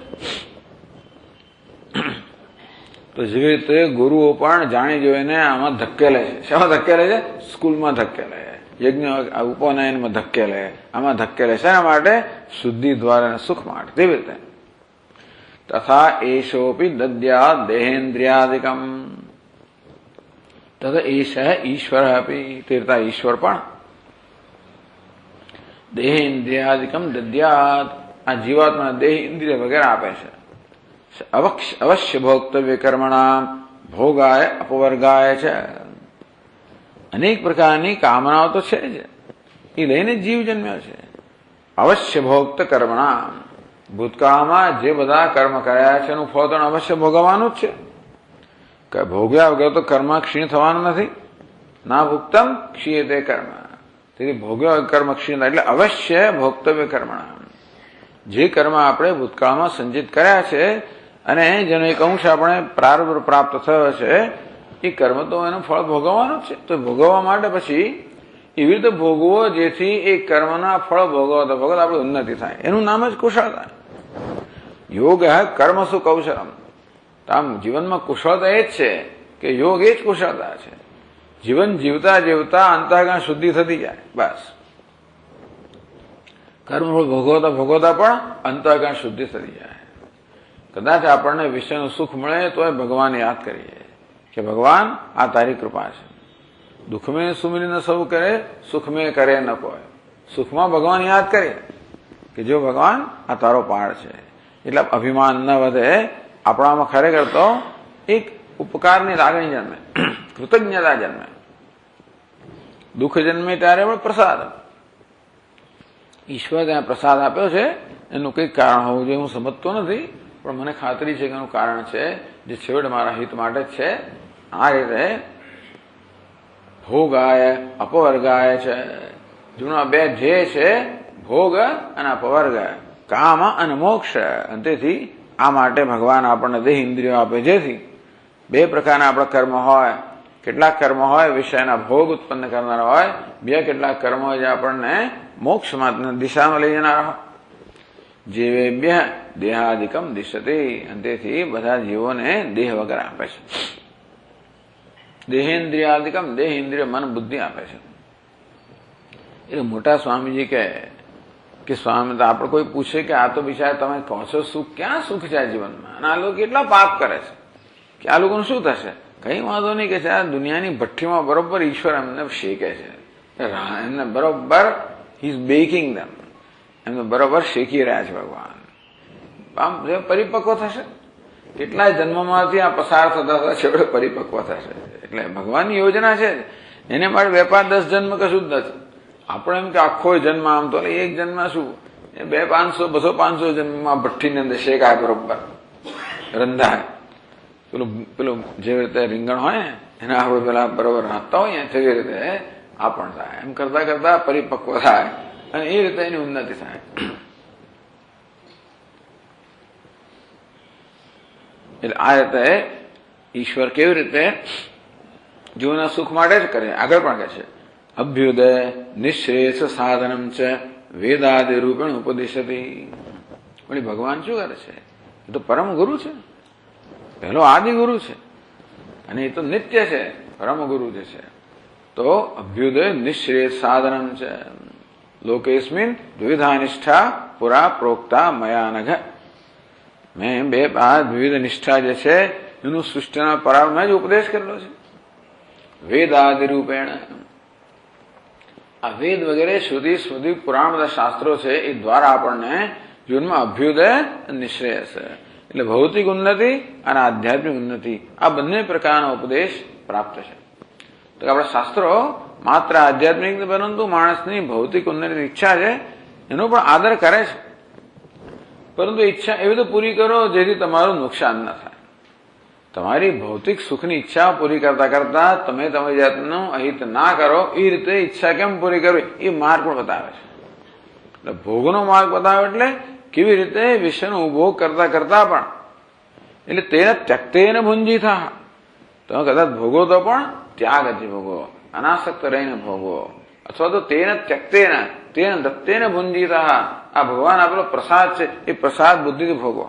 તો જેવી રીતે ગુરુઓ પણ જાણી જોઈને આમાં ધકેલે છે. શામાં ધકેલે છે? સ્કૂલમાં ધકેલે, યજ્ઞ ઉપનયનમાં ધકેલે, આમાં ધકેલે. શેના માટે? શુદ્ધિ દ્વારા સુખ માટે. તેવી રીતે તથા એશોપી દદ્યા દેહેન્દ્રિયાદિકમ તથા એશ ઈશ્વર આપી, તીર્થા ઈશ્વર પણ દેહેન્દ્રિયાદિકમ દદ્યાત, આ જીવાત્મા દેહ ઇન્દ્રિય વગેરે આપે છે. અવશ્ય ભોક્તવ્ય કર્મણા ભોગાય અપવર્ગાય છે. અનેક પ્રકારની કામનાઓ તો છે જ, એ લઈને જીવ જન્મ્યો છે. અવશ્ય ભોક્ત કર્મણા, ભૂતકાળમાં જે બધા કર્મ કર્યા છે એનું ફળ તો અવશ્ય ભોગવવાનું જ છે. ભોગ્યા વગર તો કર્મ ક્ષીણ થવાનું નથી. ના ભુક્તમ ક્ષીયતે કર્મ, તેથી ભોગ્યા કર્મ ક્ષીણ થાય. એટલે અવશ્ય ભોક્તવ્ય કર્મણા, જે કર્મ આપણે ભૂતકાળમાં સંચિત કર્યા છે અને જેનો એક અંશ આપણે પ્રારબ્ધ પ્રાપ્ત થયો છે, એ કર્મ તો એનું ફળ ભોગવવાનું જ છે. તો ભોગવવા માટે પછી એવી રીતે ભોગવો જેથી એ કર્મના ફળ ભોગવતા ભોગવતા આપણી ઉન્નતિ થાય. એનું નામ જ કુશળતા. યોગ કર્મસુ કૌશલમ. આમ જીવનમાં કુશળતા એ જ છે કે યોગ એ જ કુશળતા છે. જીવન જીવતા જીવતા અંતઃકરણ શુદ્ધિ થતી જાય, બસ. કર્મ ભોગવતા ભોગવતા પણ અંતઃકરણ શુદ્ધિ થતી જાય. કદાચ આપણને વિશ્વનું સુખ મળે તો એ ભગવાન યાદ કરીએ કે ભગવાન આ તારી કૃપા છે. દુઃખ મેં સુમિરી ન સૌ કરે, સુખ મેં કરે ન કોઈ. સુખમાં ભગવાન યાદ કરીએ કે જો ભગવાન આ તારો પાડ છે, એટલે અભિમાન ન વધે. આપણામાં ખરેખર તો એક ઉપકારની લાગણી જન્મે, કૃતજ્ઞતા જન્મે. દુઃખ જન્મે ત્યારે પણ પ્રસાદ, ઈશ્વર ત્યાં પ્રસાદ આપ્યો છે, એનું કંઈક કારણ હોવું જોઈએ. હું સમજતો નથી, પણ મને ખાતરી છે કે એનું કારણ છે જે છેવટે મારા હિત માટે જ છે. આ રીતે ભોગાય અપવર્ગાય છે. જૂના બે ધ્યેય છે, ભોગ અને અપવર્ગ, કામ અને મોક્ષ. તેથી આ માટે ભગવાન આપણને દેહ ઇન્દ્રિયો આપે, જેથી બે પ્રકારના આપણા કર્મ હોય. કેટલાક કર્મ હોય વિષયના ભોગ ઉત્પન્ન કરનારા હોય, બે કેટલાક કર્મ હોય જે આપણને મોક્ષમાં દિશામાં લઈ જનારા હોય. જીવેભ્ય દેહાદિકમ દિશતે, અને તેથી બધા જીવોને દેહ વગર આપે છે. દેહેન્દ્રિયાદિકમ, દેહ ઇન્દ્રિય મન બુદ્ધિ આપે છે. એટલે મોટા સ્વામીજી કે સ્વામી, આપણે કોઈ પૂછે કે આ તો બિચારા તમે કહો છો સુખ, ક્યાં સુખ છે આ જીવનમાં, અને આ લોકો કેટલા પાપ કરે છે, કે આ લોકોનું શું થશે? કઈ વાંધો નહીં કે છે આ દુનિયાની ભઠ્ઠીમાં બરોબર ઈશ્વર એમને શેકે છે, એમને બરોબર હી ઇઝ બેકિંગ ધેમ, એમને બરોબર શેકી રહ્યા છે ભગવાન. આમ જે પરિપક્વ થશે, કેટલાય જન્મમાંથી આ પસાર થતા થતા છેવટે પરિપક્વ થશે. એટલે ભગવાનની યોજના છે, એને માટે વેપાર 10 જન્મ કશું જ નથી. આપણે એમ કે આખો જન્મ, આમ તો એક જન્મ શું, 200, 500, 200, 500 જન્મમાં ભઠ્ઠીની અંદર શેકાય, બરોબર રંધાય. પેલું જેવી રીતે રીંગણ હોય ને એના આપણે પેલા બરોબર નાખતા હોય તેવી રીતે આ પણ થાય. એમ કરતા કરતા પરિપક્વ થાય અને એ રીતે એની ઉન્નતિ થાય. એટલે આ રીતે ઈશ્વર કેવી રીતે જીવના સુખ માટે જ કરે. આગળ પણ કહે છે અભ્યુદય નિશ્રેષ સાધનમ છે વેદાદિ રૂપેણ ઉપદિશતી. પણ ભગવાન શું કરે છે? એ તો પરમ ગુરુ છે, પહેલો આદિ ગુરુ છે, અને એ તો નિત્ય છે, પરમ ગુરુ જે છે. તો અભ્યુદય નિશ્રેષ સાધનમ છે લોકેસ્મિન દ્વિવિધા નિષ્ઠા પુરા પ્રોક્તા મયા નઘ. મેં બે પાંચ વિવિધ નિષ્ઠા જે છે એનું સૃષ્ટિના પરામાં જ ઉપદેશ કરેલો છે. વેદાદિ રૂપેણ આ વેદ વગેરે શ્રુતિ સ્મૃતિ પુરાણ બધા શાસ્ત્રો છે એ દ્વારા આપણને જીવનમાં અભ્યુદય નિશ્રેયસ એટલે ભૌતિક ઉન્નતિ અને આધ્યાત્મિક ઉન્નતિ આ બંને પ્રકારનો ઉપદેશ પ્રાપ્ત છે. તો આપણા શાસ્ત્રો માત્ર આધ્યાત્મિક પરંતુ માણસની ભૌતિક ઉન્નતિની ઈચ્છા છે એનો પણ આદર કરે છે, પરંતુ ઈચ્છા એવી તો પૂરી કરો જેથી તમારું નુકસાન ન થાય. તમારી ભૌતિક સુખની ઈચ્છા પૂરી કરતા કરતા તમે તમારી જાતનું અહિત ના કરો એ રીતે ઈચ્છા કેમ પૂરી કરવી એ માર્ગ પણ બતાવે છે. એટલે ભોગનો માર્ગ બતાવે એટલે કેવી રીતે વિશ્વનો ઉપભોગ કરતા કરતા પણ એટલે તેને ત્યક્તેન ભુંજીથા તમે કદાચ ભોગવો તો પણ ત્યાગથી ભોગવો, અનાસક્ત રહીને ભોગવો, અથવા તો તેને ત્યક્તેન તેને દત્તેન ભુંજીથા આ ભગવાન આપેલો પ્રસાદ છે એ પ્રસાદ બુદ્ધિથી ભોગવો.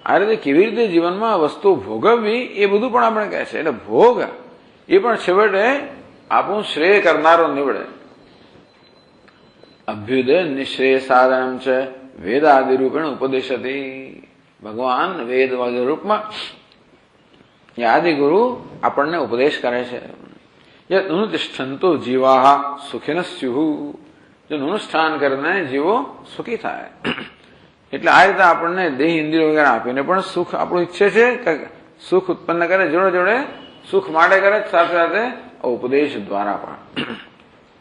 આ રીતે કેવી રીતે જીવનમાં વસ્તુ ભોગવવી એ બધું પણ આપણે કહે છે. એટલે ભોગ એ પણ છેવટે આપણું શ્રેય કરનારો નીવડે. અભ્યુદય નિશ્રેય સાધનમ છે વેદાદિ રૂપેણ ઉપદેશતી. ભગવાન વેદ વગેરે રૂપમાં આદિગુરુ આપણને ઉપદેશ કરે છે. યત અનુતિષ્ઠંતો જીવાહ સુખિન સ્યુઃ જો અનુષ્ઠાન કરીને જીવો સુખી થાય. એટલે આ રીતે આપણને દેહ ઇન્દ્રિયો વગેરે આપીને પણ સુખ આપણું ઈચ્છે છે કે સુખ ઉત્પન્ન કરે, જોડે જોડે સુખ માટે કરે, સાથે સાથે ઉપદેશ દ્વારા પણ.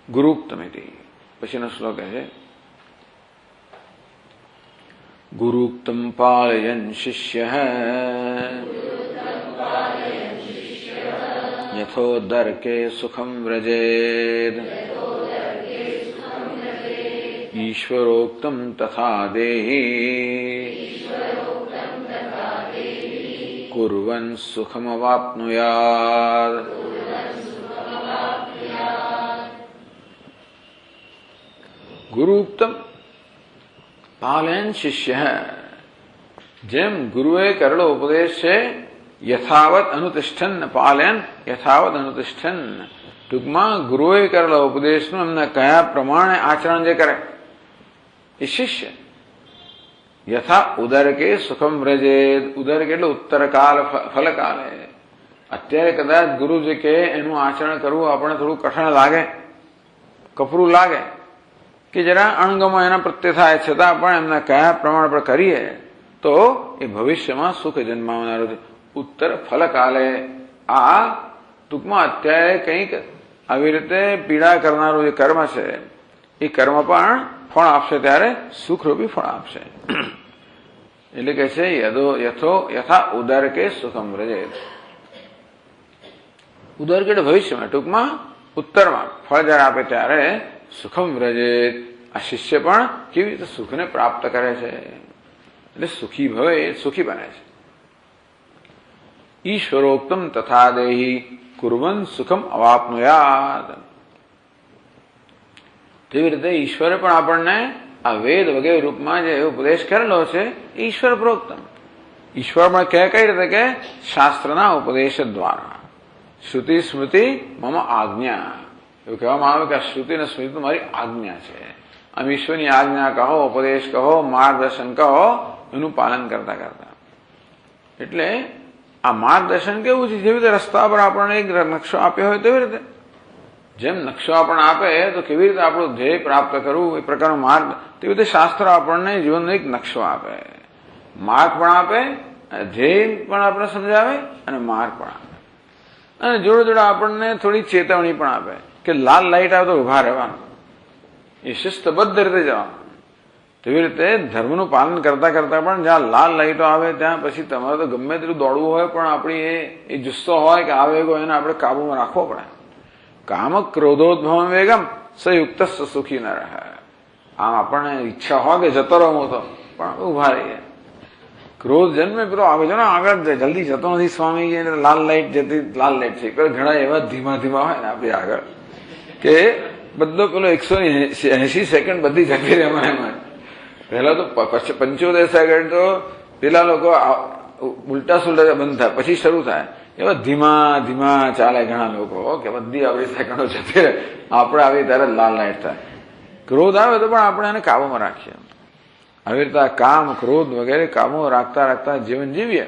ગુરુક્તમિતિ પછીનો શ્લોક છે ગુરુક્તમ પાલયન શિષ્ય યથોદર્કે સુખમ વ્રજેદ ઈશ્વરોક્તમ તથા દેહી કુર્વન સુખમવાપ્નુયાદ. ગુરુક્તમ પાલયન શિષ્ય જેમ ગુરુએ કરેલો ઉપદેશ છે યથાવત અનુતિષ્ઠન પાલયન યથાવત અનુતિષ્ઠન ટૂંકમાં ગુરુએ કરેલો ઉપદેશનું એમને કયા પ્રમાણે આચરણ જે કરે એ શિષ્ય યથા ઉદરકે સુખમ વ્રજેદ. ઉદરક એટલે ઉત્તરકાલ ફલકાલે. અત્યારે કદાચ ગુરુ જે કહે એનું આચરણ કરવું આપણને થોડું કઠણ લાગે, કપરું લાગે કે જરા અણગમો એના પ્રત્યે થાય, છતાં પણ એમના કયા પ્રમાણ પર કરીએ તો એ ભવિષ્યમાં સુખ જન્માવનારું છે. ઉત્તર ફલકાલે આ ટૂંકમાં અત્યારે કંઈક આવી રીતે પીડા કરનારું જે કર્મ છે એ કર્મ પણ ફળ આપશે, ત્યારે સુખરૂપી ફળ આપશે. એટલે કે છે યથા ઉદરકે સુખમ વ્રજેદ. ઉદરકે એટલે ભવિષ્યમાં ટૂંકમાં ઉત્તરમાં ફળ જયારે આપે ત્યારે સુખમ વ્રજેદ. આ શિષ્ય પણ કેવી રીતે સુખને પ્રાપ્ત કરે છે એટલે સુખી ભવે સુખી બને છે. ઈશ્વરોક્તમ તથા દેહી કુર્વન સુખમ અવાપ્નુયાદ. તેવી રીતે ઈશ્વરે પણ આપણને આ વેદ વગેરે રૂપમાં જે ઉપદેશ કરેલો છે ઈશ્વર પ્રોક્તમ. ઈશ્વર પણ કહે કઈ રીતે કે શાસ્ત્રના ઉપદેશ દ્વારા. શ્રુતિ સ્મૃતિ મમ આજ્ઞા એવું કહેવામાં આવે કે આ શ્રુતિ અને સ્મૃતિ મારી આજ્ઞા છે. આમ ઈશ્વરની આજ્ઞા કહો, ઉપદેશ કહો, માર્ગદર્શન કહો, એનું પાલન કરતા કરતા. એટલે આ માર્ગદર્શન કેવું છે, જેવી રીતે રસ્તા પર આપણને એક નકશો આપ્યો હોય તેવી રીતે, જેમ નકશો આપણને આપે તો કેવી રીતે આપણું ધ્યેય પ્રાપ્ત કરવું એ પ્રકારનો માર્ગ, તેવી રીતે શાસ્ત્ર આપણને જીવનનો એક નકશો આપે, માર્ગ પણ આપે, ધ્યેય પણ આપણે સમજાવે અને માર્ગ પણ આપે, અને જોડે જોડે આપણને થોડી ચેતવણી પણ આપે કે લાલ લાઈટ આવે તો ઉભા રહેવાનું, એ શિસ્તબદ્ધ રીતે જવાનું. તેવી રીતે ધર્મનું પાલન કરતા કરતા પણ જ્યાં લાલ લાઈટો આવે ત્યાં પછી તમારે તો ગમે તેટલું દોડવું હોય પણ આપણી એ જુસ્સો હોય કે આવેગો એને આપણે કાબુમાં રાખવો પડે. કામ ક્રોધોદ્ભવ વેગમ સંયુક્ત સુખી ન રહે. આમ આપણને ઈચ્છા હોય કે જતો રહું તો પણ ઉભા રહીએ. ક્રોધ જન્મે પેલો આવે છે ને આગળ જલ્દી જતો નથી સ્વામી, લાલ લાઈટ જતી લાલ લાઈટ થઈ. પેલા ઘણા એવા ધીમા ધીમા હોય ને આપણી આગળ કે બધો પેલો 180 સેકન્ડ બધી જતી રહે એમાં. પહેલા તો 75 સેકન્ડ તો પેલા લોકો ઉલટા સુલટા બંધ થાય, પછી શરૂ થાય. એવા ધીમા ધીમા ચાલે ઘણા લોકો કે બધી આપણી સેકન્ડો જતી રહે, આપણે આવી ત્યારે લાલ લાઈટ થાય. ક્રોધ આવે તો પણ આપણે એને કાબુમાં રાખીએ. આવી રીતે કામ ક્રોધ વગેરે કામો રાખતા રાખતા જીવન જીવીએ.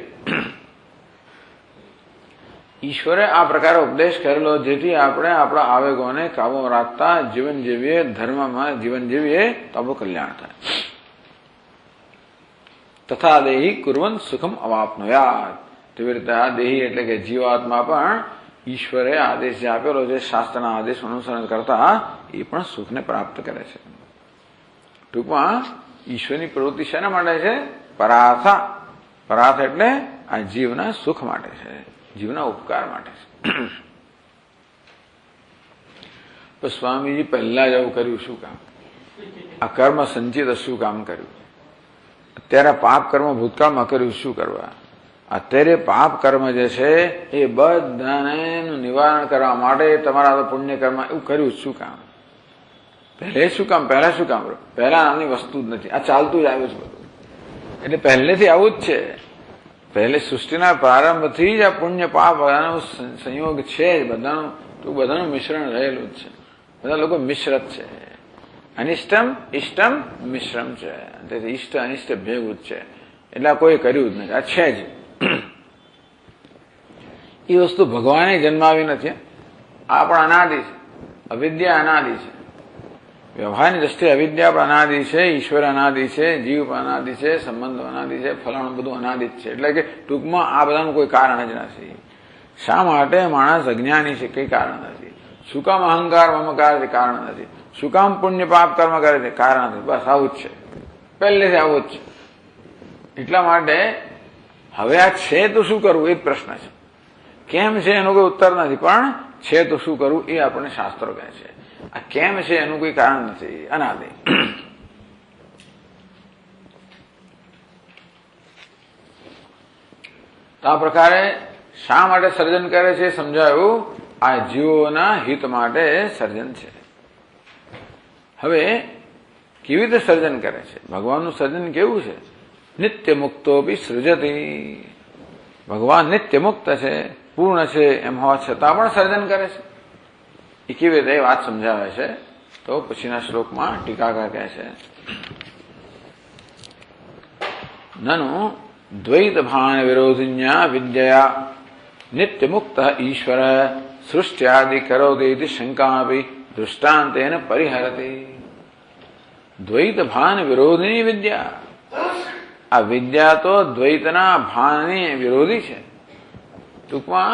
ઈશ્વરે આ પ્રકારે ઉપદેશ કરેલો જેથી આપણે આપણા આવેગોને કાબુમાં રાખતા જીવન જીવીએ, ધર્મમાં જીવન જીવીએ તો આપણું કલ્યાણ થાય. તથા દેહી કુર્વન સુખમ અવાપ્નુયાત. તેવી રીતે આ દેહી એટલે કે જીવાત્મા પણ ઈશ્વરે આદેશ જે આપેલો છે શાસ્ત્રના આદેશ અનુસરણ કરતા એ પણ સુખને પ્રાપ્ત કરે છે. ટૂંકમાં ઈશ્વરની પ્રવૃત્તિ શેના માટે છે? પરાર્થા. પરાર્થ એટલે આ જીવના સુખ માટે છે, જીવના ઉપકાર માટે છે. તો સ્વામીજી પહેલા જ આવું કર્યું શું કામ? આ કર્મ સંચિત શું કામ કર્યું? અત્યારે પાપ કર્મ ભૂતકાળમાં કર્યું શું કરવા? અત્યારે પાપ કર્મ જે છે એ બધાને નિવારણ કરવા માટે તમારા પુણ્ય કર્મ એવું કર્યું શું કામ? પહેલે શું કામ? પહેલા શું કામ? પહેલા આની વસ્તુ જ નથી, આ ચાલતું જ આવ્યું છે બધું. એટલે પહેલેથી આવું જ છે. પહેલે સૃષ્ટિના પ્રારંભથી જ આ પુણ્ય પાપ બધાનો સંયોગ છે જ, બધાનું મિશ્રણ રહેલું જ છે. બધા લોકો મિશ્રત છે. અનિષ્ટમ ઇષ્ટમ મિશ્રમ છે. તેથી ઇષ્ટ અનિષ્ટ ભેગું જ છે. એટલે કોઈ કર્યું જ નથી, આ છે જ. એ વસ્તુ ભગવાને જન્માવી નથી. આ પણ અનાદિ છે. અવિદ્યા અનાદિ છે. વ્યવહારની દ્રષ્ટિએ અવિદ્યા પણ અનાદિ છે, ઈશ્વર અનાદિ છે, જીવ પણ અનાદિ છે, સંબંધો અનાદિ છે, ફલાણું બધું અનાદિ જ છે. એટલે કે ટૂંકમાં આ બધાનું કોઈ કારણ જ નથી. શા માટે માણસ અજ્ઞાની છે? કઈ કારણ નથી. શું કામ અહંકાર મમકાર છે? કારણ નથી. શું કામ પુણ્ય પાપ કર્મ કરે છે? કારણ નથી. બસ આવું જ છે, પહેલેથી આવું જ છે. એટલા માટે હવે આ છે તો શું કરવું એ જ પ્રશ્ન છે. કેમ છે એનો કોઈ ઉત્તર નથી, પણ છે તો શું કરવું એ આપણને શાસ્ત્રો કહે છે. આ કેમ છે એનું કોઈ કારણ નથી, અનાદિ. તો આ પ્રકારે શા માટે સર્જન કરે છે સમજાયું. આ જીવોના હિત માટે સર્જન છે. હવે કેવી રીતે સર્જન કરે છે? ભગવાનનું સર્જન કેવું છે? નિત્ય મુક્તો બી સૃજતી. ભગવાન નિત્ય મુક્ત છે, પૂર્ણ છે, એમ હોવા છતાં પણ સર્જન કરે છે. એ કેવી રીતે વાત સમજાવે છે તો પછીના શ્લોકમાં ટીકાકાર કહે છે, નનુ દ્વૈત ભાન વિરોધિન્યા વિદ્યા નિત્ય મુક્ત ઈશ્વર સૃષ્ટ્યાદિ કરોતિ શંકાપી દૃષ્ટાંતેન પરિહરતી. દ્વૈત ભાન વિરોધિની વિદ્યા. આ વિદ્યા તો દ્વૈતના ભાનની વિરોધી છે. ટૂંકમાં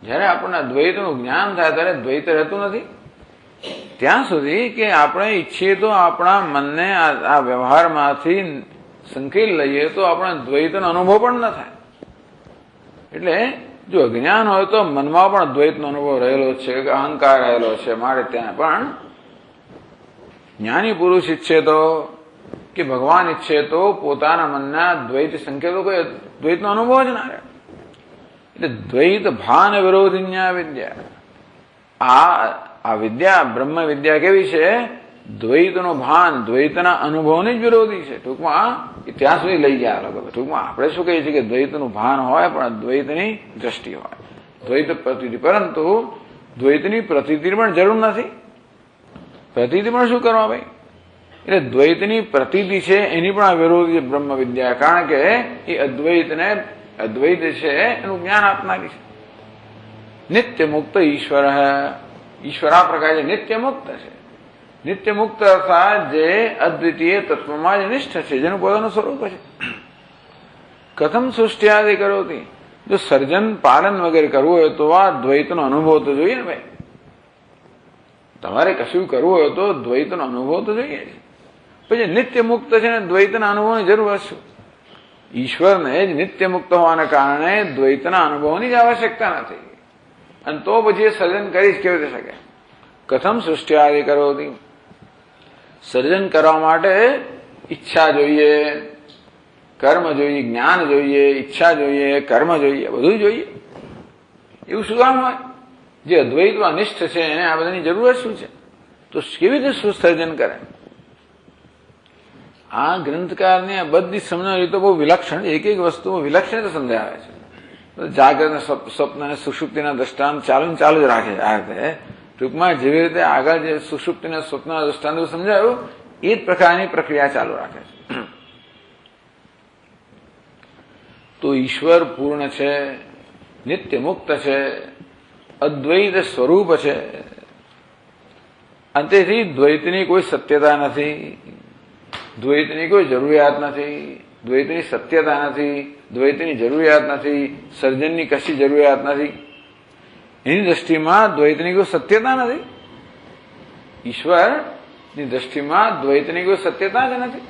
જયારે આપણને દ્વૈતનું જ્ઞાન થાય ત્યારે દ્વૈત રહેતું નથી. ત્યાં સુધી કે આપણે ઈચ્છીએ તો આપણા મનને આ વ્યવહારમાંથી સંકેલ લઈએ તો આપણે દ્વૈતનો અનુભવ પણ ન થાય. એટલે જો અજ્ઞાન હોય તો મનમાં પણ દ્વૈતનો અનુભવ રહેલો છે, કે અહંકાર રહેલો છે, મારે ત્યાં પણ જ્ઞાની પુરુષ ઈચ્છે તો કે ભગવાન ઈચ્છે તો પોતાના મનના દ્વૈત સંકેતો કોઈ દ્વૈતનો અનુભવ જ ના રહે. એટલે દ્વૈત ભાન વિરોધિન્યા વિદ્યા. આ વિદ્યા બ્રહ્મ વિદ્યા કેવી છે? દ્વૈતનું ભાન, દ્વૈતના અનુભવની જ વિરોધી છે. ટૂંકમાં ત્યાં સુધી લઈ ગયા લોકો. ટૂંકમાં આપણે શું કહીએ છીએ કે દ્વૈતનું ભાન હોય પણ દ્વૈતની દ્રષ્ટિ હોય, દ્વૈત પ્રતીતિ. પરંતુ દ્વૈતની પ્રતીતિ પણ જરૂર નથી. પ્રતીતિ પણ શું કરવા ભાઈ? એટલે દ્વૈતની પ્રતીતિ છે એની પણ આ વિરોધી બ્રહ્મ વિદ્યા. કારણ કે એ અદ્વૈત છે એનું જ્ઞાન આપનારી છે. નિત્ય મુક્ત ઈશ્વર. ઈશ્વર આ પ્રકારે નિત્ય મુક્ત છે. નિત્ય મુક્ત અર્થાત જે અદ્વિતીય તત્વમાં જ નિષ્ઠ છે, જેનું પોતાનું સ્વરૂપ છે. કથમ સૃષ્ટિ કરોતી. જો સર્જન પાલન વગેરે કરવું હોય તો આ દ્વૈતનો અનુભવ તો જોઈએ ને ભાઈ. તમારે કશું કરવું હોય તો દ્વૈતનો અનુભવ તો જોઈએ છે. પછી નિત્ય મુક્ત છે ને દ્વૈતના અનુભવની જરૂર શું? ઈશ્વરને જ નિત્ય મુક્ત હોવાના કારણે દ્વૈતના અનુભવની જ આવશ્યકતા નથી. અને તો પછી સર્જન કરી જ કેવી રીતે શકે? કથમ સૃષ્ટિ કરોતી. સર્જન કરવા માટે ઈચ્છા જોઈએ, કર્મ જોઈએ, જ્ઞાન જોઈએ, ઈચ્છા જોઈએ, કર્મ જોઈએ, બધું જોઈએ. એવું શું કામ હોય? જે અદ્વૈતમાં નિષ્ઠ છે એને આ બધાની જરૂરત શું છે? તો કેવી રીતે સુસર્જન કરે? આ ગ્રંથકારની આ બધી સમજણ રીતો બહુ વિલક્ષણ, એક એક વસ્તુ વિલક્ષણ સમજાવે છે. જાગ્રત સ્વપ્ન અને સુષુપ્તિના દ્રષ્ટાંત ચાલુ જ રાખે છે. આ રીતે ટૂંકમાં જેવી રીતે આગળ જે સુષુપ્તિના સ્વપ્નના દ્રષ્ટાંત સમજાયું એ જ પ્રકારની પ્રક્રિયા ચાલુ રાખે છે. તો ઈશ્વર પૂર્ણ છે, નિત્ય મુક્ત છે, અદ્વૈત સ્વરૂપ છે. અને તેથી દ્વૈતની કોઈ સત્યતા નથી, દ્વૈતની કોઈ જરૂરિયાત નથી, દ્વૈતની સત્યતા નથી, દ્વૈતની જરૂરિયાત નથી, સર્જનની કશી જરૂરિયાત નથી. એની દ્રષ્ટિમાં દ્વૈતની કોઈ સત્યતા નથી. ઈશ્વરની દ્રષ્ટિમાં દ્વૈતની કોઈ સત્યતા જ નથી.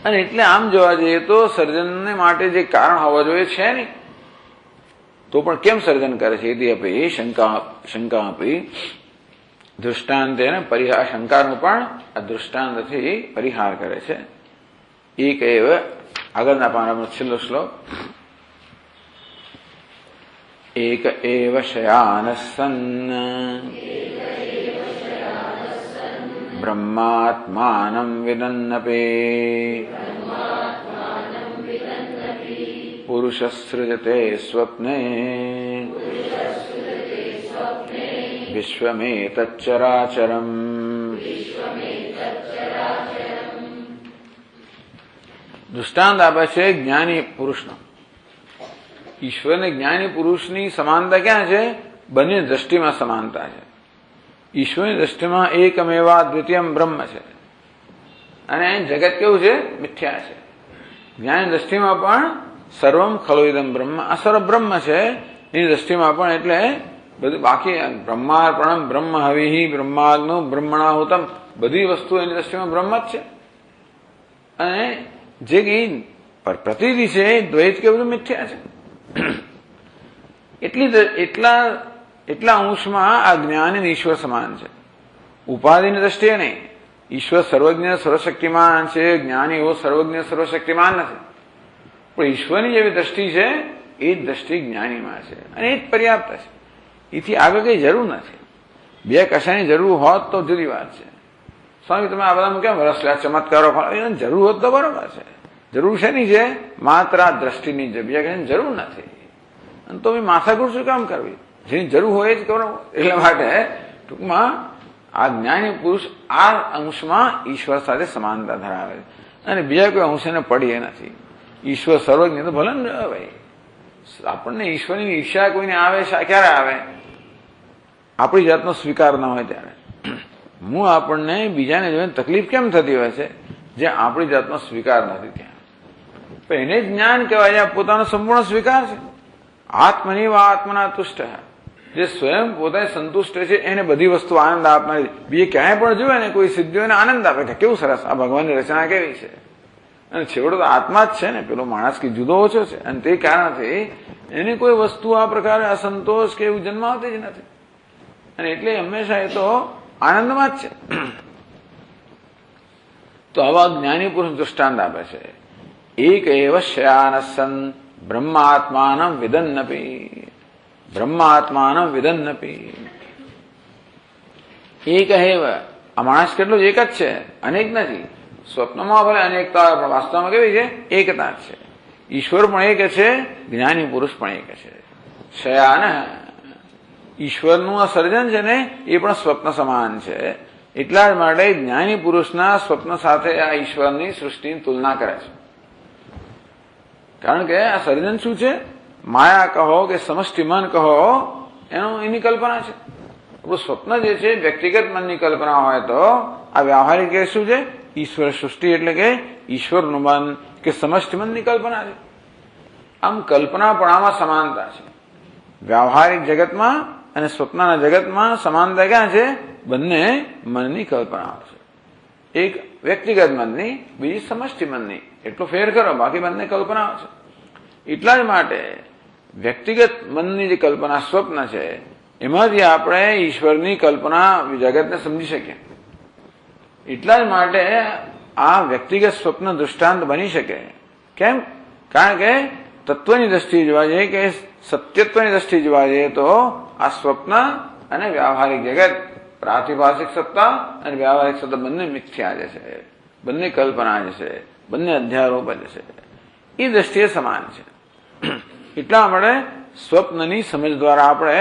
અને એટલે આમ જોવા જઈએ તો સર્જનને માટે જે કારણ હોવા જોઈએ છે નહીં, તો પણ કેમ સર્જન કરે છે? એથી આપી શંકા આપી દૃષ્ટાંતેને પરિહાર, શંકાનો પણ આ દૃષ્ટાંતથી પરિહાર કરે છે. એક એવ આગળના પાનામાં છેલ્લો શ્લોક. એક એવ શયાનસન્ન બ્રહ્માત્માનં વિદન્નપે પુરુષસૃજતે સ્વપ્ને વિશ્વમેતચ્ચરાચરમ. દૃષ્ટાંત આપે છે જ્ઞાની પુરુષનો. ઈશ્વરને જ્ઞાની પુરુષની સમાનતા ક્યાં છે? બંને દ્રષ્ટિમાં સમાનતા છે. ઈશ્વરની દ્રષ્ટિમાં એકમેવા દ્વિતીયમ બ્રહ્મ છે, અને જગત કેવું છે? મિથ્યા છે. જ્ઞાની દ્રષ્ટિમાં પણ સર્વમ ખલોઇદમ બ્રહ્મ, આ સર્વ બ્રહ્મ છે એની દ્રષ્ટિમાં પણ. એટલે બધું બાકી બ્રહ્માર્પણમ બ્રહ્મ હવિ બ્રહ્માગ્નો બ્રહ્મણાહુતમ, બધી વસ્તુ એની દ્રષ્ટિમાં બ્રહ્મ જ છે. અને જે કઈ પ્રતીતિ છે એ દ્વૈત કે બધું મિથ્યા છે. એટલા અંશમાં આ જ્ઞાન અને ઈશ્વર સમાન છે. ઉપાધિની દ્રષ્ટિએ નહીં. ઈશ્વર સર્વજ્ઞ સર્વશક્તિમાન છે, જ્ઞાની એવો સર્વજ્ઞ સર્વશક્તિમાન નથી. પણ ઈશ્વરની જેવી દ્રષ્ટિ છે એ જ દ્રષ્ટિ જ્ઞાનીમાં છે, અને એ જ પર્યાપ્ત છે. એથી આગળ કઈ જરૂર નથી. બે કશાની જરૂર હોત તો જુદી વાત છે. સ્વામી તમે આ બધામાં કેમ રસ ચમત્કારો જરૂર હોત તો બરોબર છે. જરૂર છે નહીં છે માત્ર આ દ્રષ્ટિની જ, બીજા કશાની જરૂર નથી. અને તો માથાકૂટ શું કામ કરવી? જેની જરૂર હોય જ કરો. એટલા માટે ટૂંકમાં આ જ્ઞાની પુરુષ આ અંશમાં ઈશ્વર સાથે સમાનતા ધરાવે છે, અને બીજા કોઈ અંશ એને પડીએ નથી. ઈશ્વર સર્વજ્ઞ તો ભલે ને ભાઈ, આપણને ઈશ્વરની ઈચ્છા કોઈને આવે ક્યારે આવે? આપણી જાતનો સ્વીકાર ન હોય ત્યારે. હું આપણને બીજાને જોઈને તકલીફ કેમ થતી હોય છે? જે આપણી જાતનો સ્વીકાર નથી ત્યાં. પણ એને જ્ઞાન કહેવાય, પોતાનો સંપૂર્ણ સ્વીકાર છે. આત્મની વા આત્મના તુષ્ટ, જે સ્વયં પોતે સંતુષ્ટ છે એને બધી વસ્તુ આનંદ આપનારી. બીજે ક્યાંય પણ જોવે ને કોઈ સિદ્ધિઓ એને આનંદ આપે કે કેવું સરસ, આ ભગવાનની રચના કેવી છે. અને છેવટો તો આત્મા જ છે ને, પેલો માણસ કે જુદો ઓછો છે. અને તે કારણથી એને કોઈ વસ્તુ આ પ્રકારે અસંતોષ કે એવું જન્માવતી જ નથી. અને એટલે હંમેશા એ તો આનંદમાં જ છે. તો આવા જ્ઞાની પુરુષ દૃષ્ટાંત આપે છે. એક એવ શયાનસન બ્રહ્માત્માનં વિદન્નપી, બ્રહ્માત્માનં વિદન્નપી. એક એવ, આ માણસ કેટલો એક જ છે, અનેક નથી. સ્વપ્નમાં ભલે અનેકતા હોય, પણ વાસ્તવમાં કેવી છે? એકતા જ છે. ઈશ્વર પણ એક છે, જ્ઞાની પુરુષ પણ એક છે. શયાન, ઈશ્વરનું આ સર્જન છે ને એ પણ સ્વપ્ન સમાન છે. એટલા જ માટે જ્ઞાની પુરુષના સ્વપ્ન સાથે આ ઈશ્વરની સૃષ્ટિની તુલના કરે છે. કારણ કે આ સર્જન શું છે? માયા કહો કે સમષ્ટિ મન કહો, એની કલ્પના છે. આપણું સ્વપ્ન જે છે વ્યક્તિગત મનની કલ્પના હોય, તો આ વ્યવહારિક શું છે? ઈશ્વર સૃષ્ટિ એટલે કે ઈશ્વરનું મન કે સમષ્ટિ મનની કલ્પના છે. આમ કલ્પના પણ આમાં સમાનતા છે. વ્યવહારિક જગતમાં અને સ્વપ્નના જગતમાં સમાનતા ક્યાં છે? બંને મનની કલ્પનાઓ છે. એક વ્યક્તિગત મનની, બીજી સમષ્ટિ મનની. એટલો ફેર કરો, બાકી બંને કલ્પનાઓ છે. એટલા જ માટે વ્યક્તિગત મનની જે કલ્પના સ્વપ્ન છે, એમાંથી આપણે ઈશ્વરની કલ્પના જગતને સમજી શકીએ. એટલા જ માટે આ વ્યક્તિગત સ્વપ્ન દૃષ્ટાંત બની શકે. કેમ? કારણ કે તત્વની દ્રષ્ટિએ જોવા જઈએ કે સત્યત્વની દ્રષ્ટિએ જોવા જઈએ તો આ સ્વપ્ન અને વ્યવહારિક જગત, પ્રાતિભાષિક સત્તા અને વ્યવહારિક સત્તા બંને મિથ્યા જ છે, બંને કલ્પના જ છે, બંને અધ્યારોપ જ છે. એ દ્રષ્ટિએ સમાન છે. એટલા માટે સ્વપ્નની સમજ દ્વારા આપણે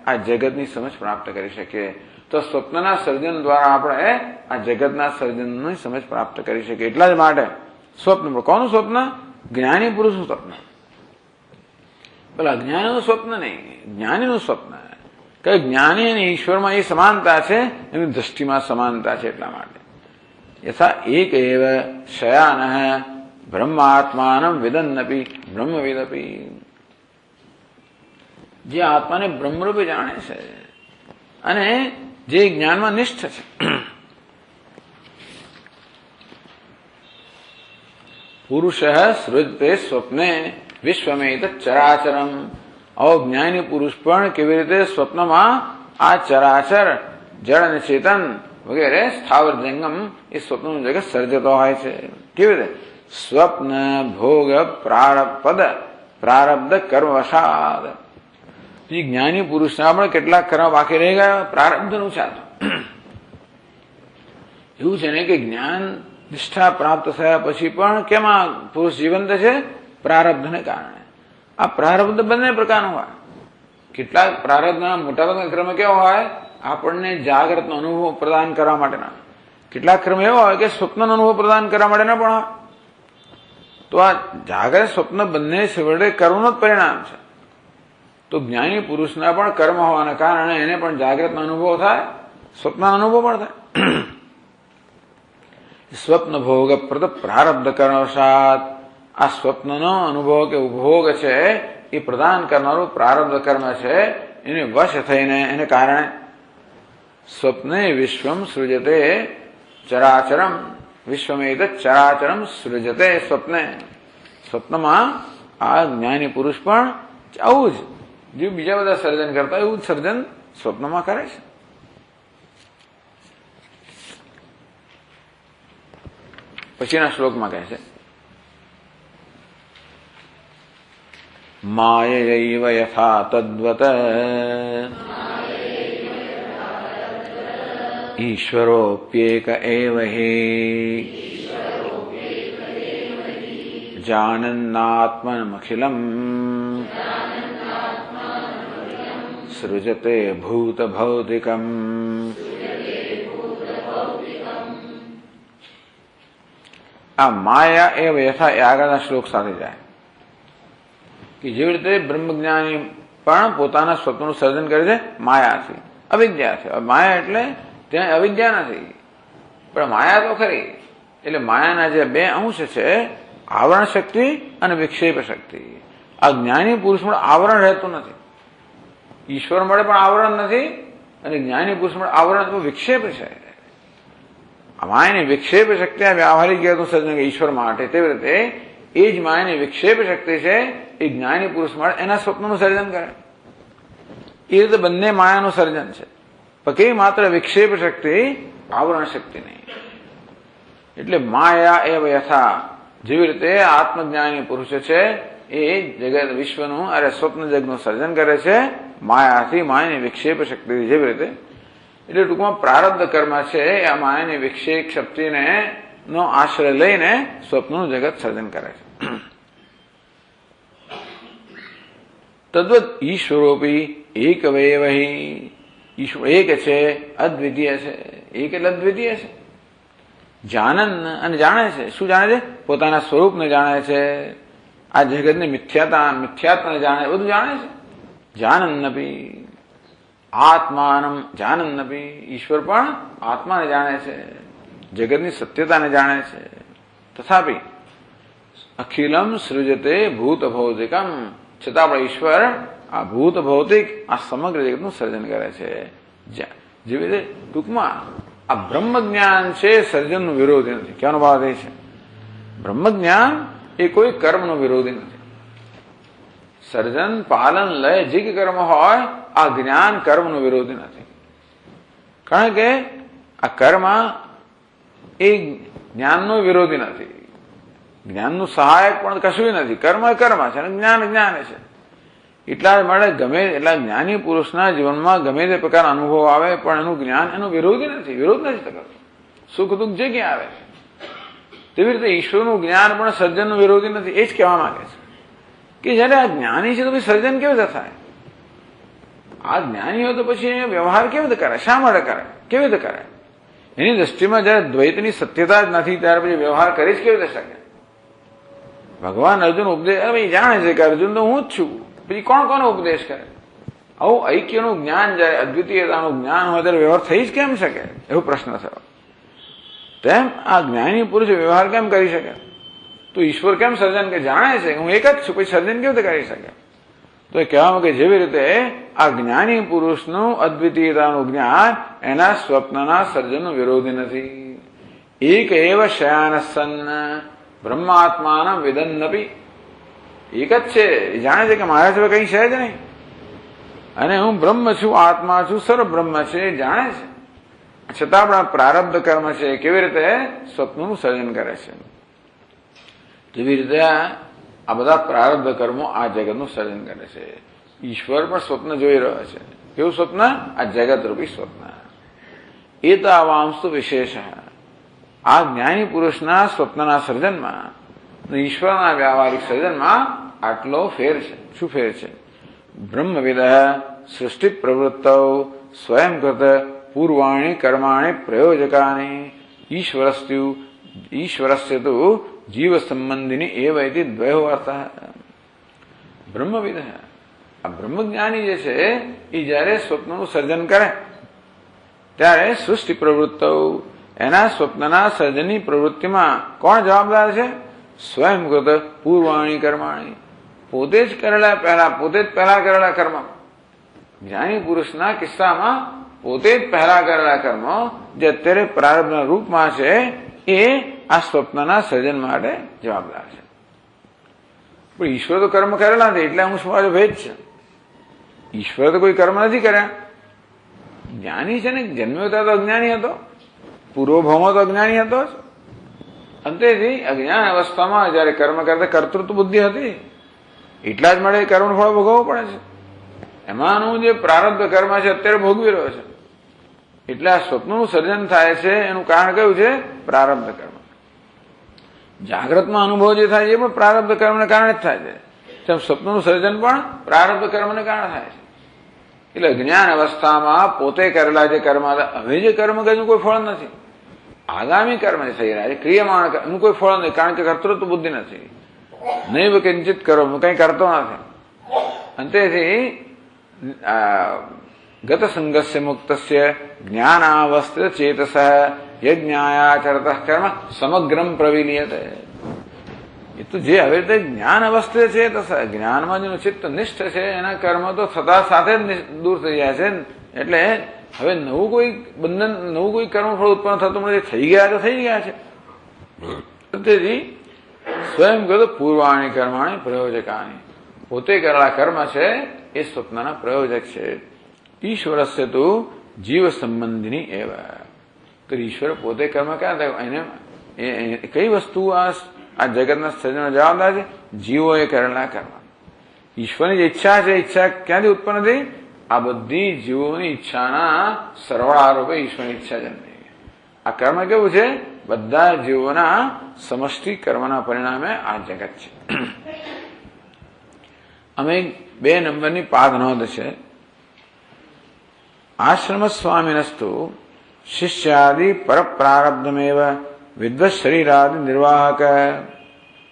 આ જગતની સમજ પ્રાપ્ત કરી શકીએ. તો સ્વપ્નના સર્જન દ્વારા આપણે આ જગતના સર્જનની સમજ પ્રાપ્ત કરી શકીએ. એટલા જ માટે સ્વપ્ન, કોનું સ્વપ્ન? જ્ઞાની પુરુષનું સ્વપ્ન. પેલા અજ્ઞાનીનું સ્વપ્ન નહીં, જ્ઞાનીનું સ્વપ્ન. કે જ્ઞાની અને ઈશ્વરમાં એ સમાનતા છે, એની દ્રષ્ટિમાં સમાનતા છે. એટલા માટે યથા એક એવ શયાન બ્રહ્માત્માનમ વિદન્નપી બ્રહ્મવિદપી, જે આત્માને બ્રહ્મરૂપે જાણે છે અને જે જ્ઞાનમાં નિષ્ઠ છે. પુરુષ સૃજતે સ્વપ્ને વિશ્વમેત ચરાચરમ. અજ્ઞાની પુરુષ પણ કેવી રીતે સ્વપ્નમાં આ ચરાચર જળ અને ચેતન વગેરે સ્થાવર જંગમ એ સ્વપ્નનું જગત સર્જતો હોય છે. કેવી રીતે? સ્વપ્ન ભોગ પ્રારબ્ધ કર્મ વશાદ. જ્ઞાની પુરુષના પણ કેટલાક કર્મ બાકી રહી ગયા પ્રારબ્ધનું છે. એવું છે ને કે જ્ઞાન નિષ્ઠા પ્રાપ્ત થયા પછી પણ કેમાં પુરુષ જીવંત છે? પ્રારબ્ધને કારણે. આ પ્રારબ્ધ બંને પ્રકારનું હોય. કેટલાક પ્રારબ્ધના મોટાભાગના ક્રમ કેવો હોય? આપણને જાગ્રતનો અનુભવ પ્રદાન કરવા માટેના. કેટલાક ક્રમ એવો હોય કે સ્વપ્નનો અનુભવ પ્રદાન કરવા માટેના પણ હોય. તો આ જાગ્રત સ્વપ્ન બંને છેવટે કર્મનું જ પરિણામ છે. તો જ્ઞાની પુરુષના પણ કર્મ હોવાના કારણે એને પણ જાગ્રતનો અનુભવ થાય, સ્વપ્નનો અનુભવ પણ થાય. સ્વપ્ન ભોગ પ્રારબ્ધ કર્મવશાત. આ સ્વપ્નનો અનુભવ કે ઉપભોગ છે એ પ્રદાન કરનારું પ્રારબ્ધ કર્મ છે. એને વશ થઈને એને કારણે સ્વપ્ને વિશ્વમ સૃજતે ચરાચરમ. વિશ્વમેત ચરાચરમ સૃજતે સ્વપ્ને. સ્વપ્નમાં આ જ્ઞાની પુરુષ પણ આવું જ જે બીજા બધા સર્જન કરતા એવું સર્જન સ્વપ્નમાં કરે છે. પછીના શ્લોકમાં કહે છે માયૈવ યથા તદ્વત ઈશ્વરોપ્યેક એવ હિ જાનન્નાત્મનમખિલમ સૃજતે ભૂત ભૌતિકમ. આ માયા એવ યથા એ આગળના શ્લોક સાથે જાય કે જેવી રીતે બ્રહ્મજ્ઞાની પણ પોતાના સ્વપ્નનું સર્જન કરે છે માયાથી, અવિદ્યાથી. માયા એટલે ત્યાં અવિદ્યા નથી પણ માયા તો ખરી. એટલે માયાના જે બે અંશ છે, આવરણ શક્તિ અને વિક્ષેપ શક્તિ. આ જ્ઞાની પુરુષ પણ આવરણ રહેતું નથી. ઈશ્વર મળે પણ આવરણ નથી અને જ્ઞાની પુરુષ મળે આવરણ વિક્ષેપ છે. માયાની વિક્ષેપ શક્તિ આ વ્યવહારિક જગતનું સર્જન ઈશ્વર માટે, તેવી રીતે એ જ માયાની વિક્ષેપ શક્તિ છે એ જ્ઞાની પુરુષ મળે એના સ્વપ્નનું સર્જન કરે. એ રીતે બંને માયાનું સર્જન છે પણ કેવી? માત્ર વિક્ષેપ શક્તિ, આવરણ શક્તિ નહીં. એટલે માયા એવ યથા, જેવી રીતે આત્મજ્ઞાની પુરુષ છે એ જગત વિશ્વનું અરે સ્વપ્ન જગનું સર્જન કરે છે માયાથી, માયાની વિક્ષેપ શક્તિ જેવી રીતે. એટલે ટૂંકમાં પ્રારબ્ધ કર્મ છે આ માયાની વિક્ષેપ શક્તિને નો આશ્રય લઈને સ્વપ્નનું જગત સર્જન કરે છે. તદ્વત ઈશ્વરોપી એકવૈવહી. ઈશ્વર એક છે, અદ્વિતીય છે. એક એટલે અદ્વિતીય છે. જાનન અને જાણે છે. શું જાણે છે? પોતાના સ્વરૂપને જાણે છે. આ જગતને મિથ્યાત્વને જાણે, બધું જાણે છે. જાનન્નપી આત્માનમ જાનન્નપી. ઈશ્વર પણ આત્માને જાણે છે, જગતની સત્યતાને જાણે છે. તથાપી અખિલમ સૃજતે ભૂત ભૌતિકમ. છતાં પણ ઈશ્વર આ ભૂત ભૌતિક આ સમગ્ર જગતનું સર્જન કરે છે. જેવી રીતે ટૂંકમાં આ બ્રહ્મજ્ઞાન છે સર્જનનું વિરોધી નથી. કહેવાનો ભાવ એ છે બ્રહ્મજ્ઞાન એ કોઈ કર્મનું વિરોધી નથી. સર્જન પાલન લય જે કર્મ હોય આ જ્ઞાન કર્મનું વિરોધી નથી. કારણ કે આ કર્મ એ જ્ઞાનનો વિરોધી નથી. જ્ઞાનનું સહાયક પણ કશું નથી. કર્મ કર્મ છે અને જ્ઞાન જ્ઞાન છે. એટલા માટે ગમે એટલા જ્ઞાની પુરુષના જીવનમાં ગમે તે પ્રકારના અનુભવ આવે પણ એનું જ્ઞાન એનું વિરોધી નથી, વિરોધ નથી કરતું. સુખ દુઃખ જે ક્યાં આવે તેવી રીતે ઈશ્વરનું જ્ઞાન પણ સર્જનનું વિરોધી નથી. એ જ કહેવા માંગે છે કે જયારે આ જ્ઞાની છે તો પછી સર્જન કેવી રીતે થાય? આ જ્ઞાની હોય તો પછી વ્યવહાર કેવી રીતે કરે? શા માટે કરે? કેવી રીતે કરે? એની દ્રષ્ટિમાં જયારે દ્વૈતની સત્યતા જ નથી ત્યારે પછી વ્યવહાર કરી જ કેવી રીતે શકે? ભગવાન અર્જુન ઉપદેશ જાણે છે કે અર્જુન તો હું જ છું, પછી કોણ કોનો ઉપદેશ કરે? આવું ઐક્યનું જ્ઞાન, જયારે અદ્વિતીયતાનું જ્ઞાન હોય ત્યારે વ્યવહાર થઈ જ કેમ શકે? એવો પ્રશ્ન થયો. તેમ આ જ્ઞાની પુરુષ વ્યવહાર કેમ કરી શકે? તો ઈશ્વર કેમ સર્જન કે જાણે છે હું એક જ છું, પછી સર્જન કેવી રીતે કરી શકે? તો એ કહેવામાં કે જેવી રીતે આ જ્ઞાની પુરુષનું અદ્વિતીયતાનું જ્ઞાન એના સ્વપ્નના સર્જનનો વિરોધી નથી. એક એવ શયાન સન્ન બ્રહ્માત્માન વિદન્નપી, એક જ છે, એ જાણે છે કે મારા સિવાય કઈ છે જ નહીં, અને હું બ્રહ્મ છું, આત્મા છું, સર્વ બ્રહ્મ છે, એ જાણે છે. છતાં આપણા પ્રારબ્ધ કર્મ છે કેવી રીતે સ્વપ્નનું સર્જન કરે છે. જેવી રીતે આ બધા પ્રારબ્ધ કર્મો આ જગતનું સર્જન કરે છે. ઈશ્વર પણ સ્વપ્ન જોઈ રહ્યો છે. કેવું સ્વપ્ન? આ જગત રૂપી સ્વપ્ન. એ તો આવાંસ્તુ વિશેષ. આ જ્ઞાની પુરુષના સ્વપ્નના સર્જનમાં ઈશ્વરના વ્યાવહારિક સર્જનમાં આટલો ફેર છે. શું ફેર છે? બ્રહ્મવિદ સૃષ્ટિ પ્રવૃત્તૌ સ્વયંકૃત પૂર્વાણી કર્માણી પ્રયોજકાની ઈશ્વરસ્ય તો જીવ સંબંધીની એવ ઇતિ દ્વયો અર્થ. બ્રહ્મવિદ, આ બ્રહ્મજ્ઞાની જે છે એ જયારે સ્વપ્નનું સર્જન કરે ત્યારે સૃષ્ટિ પ્રવૃત્તો, એના સ્વપ્નના સર્જનની પ્રવૃત્તિમાં કોણ જવાબદાર છે? સ્વયંકૃત પૂર્વાણી કર્માણી, પોતે જ પહેલા કરેલા કર્મ. જ્ઞાની પુરુષના કિસ્સામાં પોતે જ પહેલા કરેલા કર્મ જે અત્યારે પ્રારબ્ધના રૂપમાં છે એ આ સ્વપ્નના સર્જન માટે જવાબદાર છે. પણ ઈશ્વર તો કર્મ કરેલા નથી એટલે હું શું ભેદ છે? ઈશ્વર તો કોઈ કર્મ નથી કર્યા. જ્ઞાની છે ને, જન્મ્યો તો અજ્ઞાની હતો, પૂર્વભાવમાં તો અજ્ઞાની હતો જ. અંતેથી અજ્ઞાન અવસ્થામાં જયારે કર્મ કરતા કર્તૃત્વ બુદ્ધિ હતી એટલા જ માટે કર્મનું ફળ ભોગવવું પડે છે. એમાંનું જે પ્રારબ્ધ કર્મ છે અત્યારે ભોગવી રહ્યો છે. એટલે આ સ્વપ્નનું સર્જન થાય છે એનું કારણ કયું છે? પ્રારબ્ધ કર્મ. જાગ્રતમાં અનુભવ જે થાય છે એ પણ પ્રારબ્ધ કર્મને કારણે જ થાય છે. તેમ સ્વપ્નનું સર્જન પણ પ્રારબ્ધ કર્મને કારણે થાય છે. એટલે જ્ઞાન અવસ્થામાં પોતે કરેલા જે કર્મ, હવે જે કર્મ કર્યું કોઈ ફળ નથી. આગામી કર્મ જે થઈ રહ્યા છે ક્રિયમાણ એનું કોઈ ફળ નથી, કારણ કે કર્તૃત્વ બુદ્ધિ નથી. નૈવ કિંચિત કરો, કઈ કરતો નથી. અંતેથી ગત સંગસ્ય મુક્તસ્ય જ્ઞાનાવસ્થિત ચેતસ યજ્ઞાયાચરત કર્મ સમગ્રમ પ્રવિલીયતે. એ તો જે હવે તે જ્ઞાન અવસ્થિત ચેતસ, જ્ઞાનમાં જેનું ચિત્ત નિષ્ઠ છે એના કર્મ તો થતા સાથે જ દૂર થઈ જાય છે. એટલે હવે નવું કોઈ બંધન, નવું કોઈ કર્મફળ ઉત્પન્ન થતું નથી. થઈ ગયા તો થઈ ગયા છે. તેથી સ્વયંગત પૂર્વાણી કર્માણી પ્રયોજકાની, પોતે કરેલા કર્મ છે એ સ્વપ્નના પ્રયોજક છે. ઈશ્વરસ્ય તો જીવ સંબંધીની એવા. તો ઈશ્વર પોતે કર્મ ક્યાં થાય? એને કઈ વસ્તુ આ જગતના સર્જનનો જવાબદાર છે? જીવોએ કરેલા કર્મ. ઈશ્વરની જે ઈચ્છા છે, ઈચ્છા ક્યાંથી ઉત્પન્ન થઈ? આ બધી જીવોની ઈચ્છાના સરવાળા રૂપે ઈશ્વરની ઈચ્છા જન્મી. આ કર્મ કેવું છે? બધા જીવોના સમષ્ટિ કર્મના પરિણામે આ જગત છે. અમે 2 નંબરની પાદ નોંધ છે. આશ્રમ સ્વામિનસ્તુ શિષ્યાદિ પરપ્રારબ્ધમેવ વિદ્વત શરીરાદિ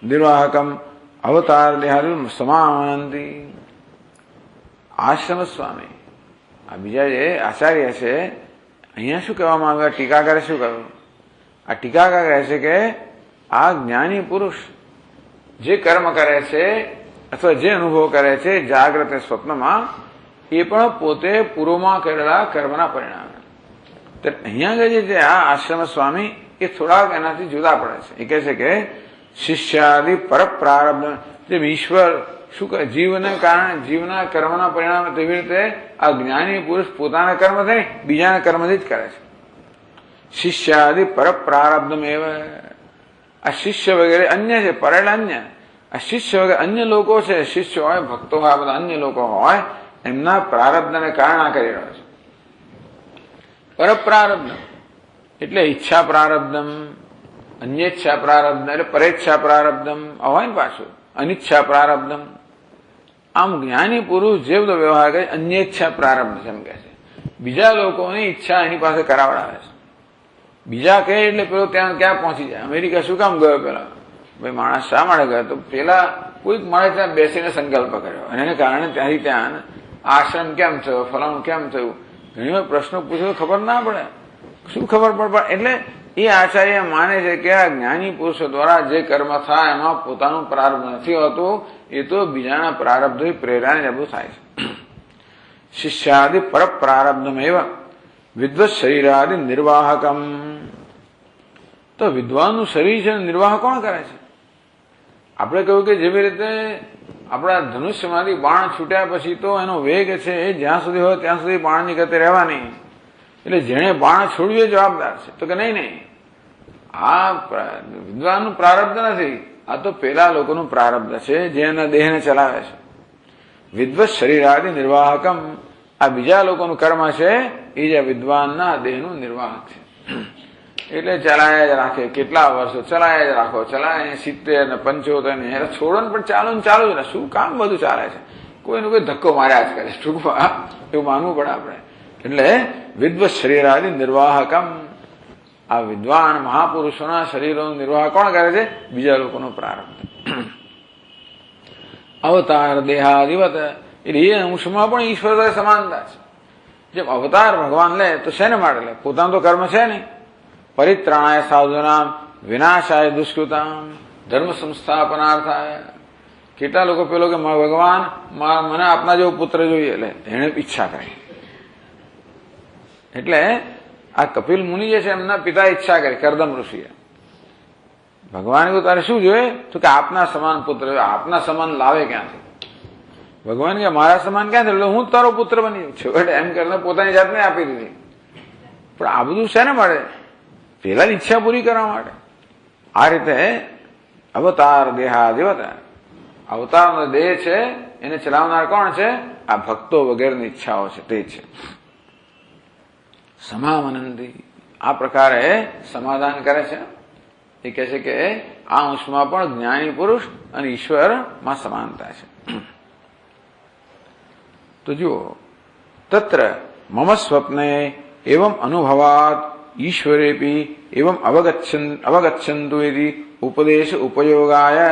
નિર્વાહકમ અવતાર દેહાદિ સમાનંતી. આશ્રમ સ્વામી, આ બીજા જે આચાર્ય છે, અહીંયા શું કહેવામાં આવ્યું? ટીકાકારે શું કહ્યું? આ ટીકાકાર કહે છે કે આ જ્ઞાની પુરુષ જે કર્મ કરે છે અથવા જે અનુભવ કરે છે જાગ્રત સ્વપ્નમાં, એ પણ પોતે પૂર્વમાં કરેલા કર્મના પરિણામે. અહીંયા જે આ આશ્રમ સ્વામી એ થોડાક એનાથી જુદા પડે છે. એ કહે છે કે શિષ્યાદિ પરપ્રારબ્ધ, જેમ ઈશ્વર શું કરે જીવને કારણે જીવના કર્મના પરિણામે, તેવી રીતે આ જ્ઞાની પુરુષ પોતાના કર્મ થઈ બીજાના કર્મથી જ કરે છે. શિષ્યાદિ પરપ્રારબ્ધમેવ, આ શિષ્ય વગેરે અન્ય છે, પરેલા અન્ય. આ શિષ્ય વગેરે અન્ય લોકો છે, શિષ્ય હોય, ભક્તો હોય, આ બધા અન્ય લોકો હોય, એમના પ્રારબ્ધને કારણે કરી રહ્યો છે. પરપ્રારબ્ધ એટલે ઈચ્છા પ્રારબ્ધમ, અન્યેચ્છા પ્રારબ્ધમ એટલે પરેચ્છા પ્રારબ્ધમ હોય ને પાછું અનિચ્છા પ્રારબ્ધમ. આમ જ્ઞાની પુરુષ જે બધો વ્યવહાર કરે અન્યેચ્છા પ્રારબ્ધ છે એમ કહે છે. બીજા લોકોની ઈચ્છા એની પાસે કરાવડાવે છે. બીજા કહે એટલે પેલો ત્યાં ક્યાં પહોંચી જાય. અમેરિકા શું કામ ગયો પેલા? ભાઈ માણસ શા માટે ગયો? તો પેલા કોઈક મળે ત્યાં બેસીને સંકલ્પ કર્યો અને એને કારણે ત્યાંથી ત્યાં આશ્રમ કેમ થયો, ફલાણું કેમ થયું, ઘણી વાર પ્રશ્નો પૂછ્યો ખબર ના પડે, શું ખબર પડે. એટલે એ આચાર્ય માને છે કે આ જ્ઞાની પુરુષો દ્વારા જે કર્મ થાય એમાં પોતાનું પ્રારબ્ધ નથી હોતું, એ તો બીજાના પ્રારબ્ધ પ્રેરણાને બધું થાય છે. શિષ્યાદિ પર પ્રારબ્ધમ એવા વિદ્વત શરીરાદિ નિર્વાહકમ. તો વિદ્વાનનું શરીર છે નિર્વાહ કોણ કરે છે? આપણે કહ્યું કે જેવી રીતે આપણા ધનુષ્યમાંથી બાણ છૂટ્યા પછી તો એનો વેગ છે એ જ્યાં સુધી હોય ત્યાં સુધી બાણની ગતિ રહેવાની. એટલે જેણે બાણ છોડ્યું એ જવાબદાર છે. તો કે નહીં, આ વિદ્વાનનું પ્રારબ્ધ નથી, આ તો પેલા લોકોનું પ્રારબ્ધ છે જે એના દેહને ચલાવે છે. વિદ્વત શરીરાદિ નિર્વાહકમ, આ બીજા લોકોનું કર્મ છે એ જે વિદ્વાનના દેહનું નિર્વાહક છે. એટલે ચલાયા જ રાખે, કેટલા વર્ષો ચલાયા જ રાખો, ચલાય 70 ને 75 ને છોડો ને પણ ચાલુ જ ને શું કામ બધું ચાલે છે, કોઈનું કોઈ ધક્કો માર્યા જ કરે. ટૂંકમાં એવું માનવું પડે આપણે. એટલે વિદ્વત શરીરાદિ નિર્વાહકમ, આ વિદ્વાન મહાપુરુષોના શરીરોનો નિર્વાહ કોણ કરે છે? બીજા લોકોનો પ્રારબ્ધ. અવતાર દેહાદિવત, એટલે એ અંશમાં પણ ઈશ્વર સમાનતા છે. જેમ અવતાર ભગવાન લે તો શેને માટે લે? પોતાનું તો કર્મ છે નહીં. પરિત્રાણાય સાધુનામ વિનાશાય દુષ્કૃતામ ધર્મ સંસ્થાપનાર્થાય. કેટલા લોકો પેલો કે ભગવાન મને આપના જેવો પુત્ર જોઈએ, એટલે એને ઈચ્છા કરી. એટલે આ કપિલ મુનિ જે છે એમના પિતા ઈચ્છા કરી, કરદમ ઋષિએ. ભગવાન કહ્યું તારે શું જોઈએ? તો કે આપના સમાન પુત્ર. આપના સમાન લાવે ક્યાંથી? ભગવાન કે મારા સમાન ક્યાંથી? એટલે હું તારો પુત્ર બની છું. એટલે એમ કરીને પોતાની જાતને આપી દીધી. પણ આ બધું શેને મળે? પેલાની ઈચ્છા પૂરી કરવા માટે. આ રીતે અવતાર દેહાદિવત, અવતારનો દેહ છે એને ચલાવનાર કોણ છે? આ ભક્તો વગેરેની ઈચ્છાઓ છે તે છે. સમાનંદી, આ પ્રકારે સમાધાન કરે છે. એ કહે છે કે આ અંશમાં પણ જ્ઞાની પુરુષ અને ઈશ્વરમાં સમાનતા છે. તો જુઓ, તત્ર મમ સ્વપ્ને એવમ અનુભવાત ઈશ્વરેપી એવમ અવગચ્છન્તુ ઇતિ ઉપદેશ ઉપયોગાય.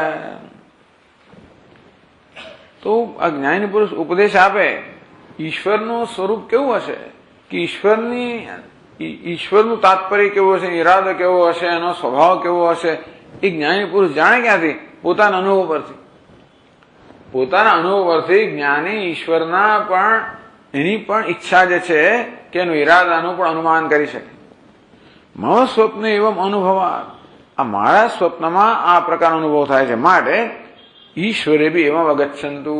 તો આ જ્ઞાની પુરુષ ઉપદેશ આપે, ઈશ્વરનું સ્વરૂપ કેવું હશે, કે ઈશ્વરનું તાત્પર્ય કેવું હશે, ઈરાદો કેવો હશે, એનો સ્વભાવ કેવો હશે, એ જ્ઞાની પુરુષ જાણે ક્યાંથી? પોતાના અનુભવ પરથી. પોતાના અનુભવ પરથી જ્ઞાની ઈશ્વરના પણ એની પણ ઈચ્છા જે છે કે એનું ઈરાદાનું પણ અનુમાન કરી શકે. મમ સ્વપ્ન એવમ અનુભવા, આ મારા સ્વપ્નમાં આ પ્રકારનો અનુભવ થાય છે, માટે ઈશ્વરે બી એવમ અગચ્છન્તુ,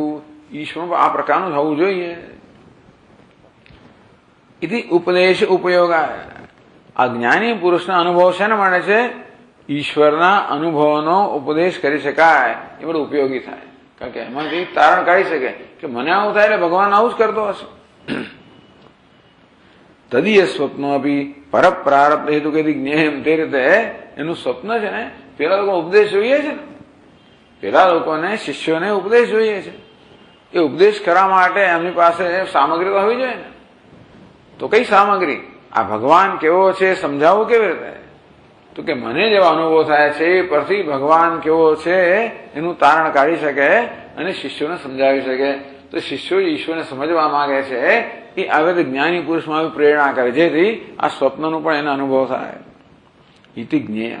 ઈશ્વર આ પ્રકારનું થવું જોઈએ. ઇતિ ઉપદેશ ઉપયોગાય, આ જ્ઞાની પુરુષના અનુભવ શેના માટે છે? ઈશ્વરના અનુભવનો ઉપદેશ કરી શકાય, એ બધું ઉપયોગી થાય. કારણ કે એમાંથી તારણ કાઢી શકે કે મને આવું થાય એટલે ભગવાન આવું જ કરતો હશે. તદીય સ્વપ્નો આપી પર પ્રારબ્ધ હેતુ કદી જ્ઞેયમ, તે રીતે એનું સ્વપ્ન છે ને, પેલા લોકો ઉપદેશ જોઈએ છે ને, પેલા લોકોને શિષ્યોને ઉપદેશ જોઈએ છે. એ ઉપદેશ કરવા માટે એમની પાસે સામગ્રી તો હોવી જોઈએ ને. તો કઈ સામગ્રી? આ ભગવાન કેવો છે સમજાવવું કેવી રીતે? તો કે મને જેવા અનુભવ થાય છે એ પરથી ભગવાન કેવો છે એનું તારણ કાઢી શકે અને શિષ્યોને સમજાવી શકે. તો શિષ્યો ઈશ્વરને સમજવા માંગે છે એ આવે જ્ઞાની પુરુષમાં પ્રેરણા કરે, જેથી આ સ્વપ્નનું પણ એનો અનુભવ થાય. ઇતિ જ્ઞેય,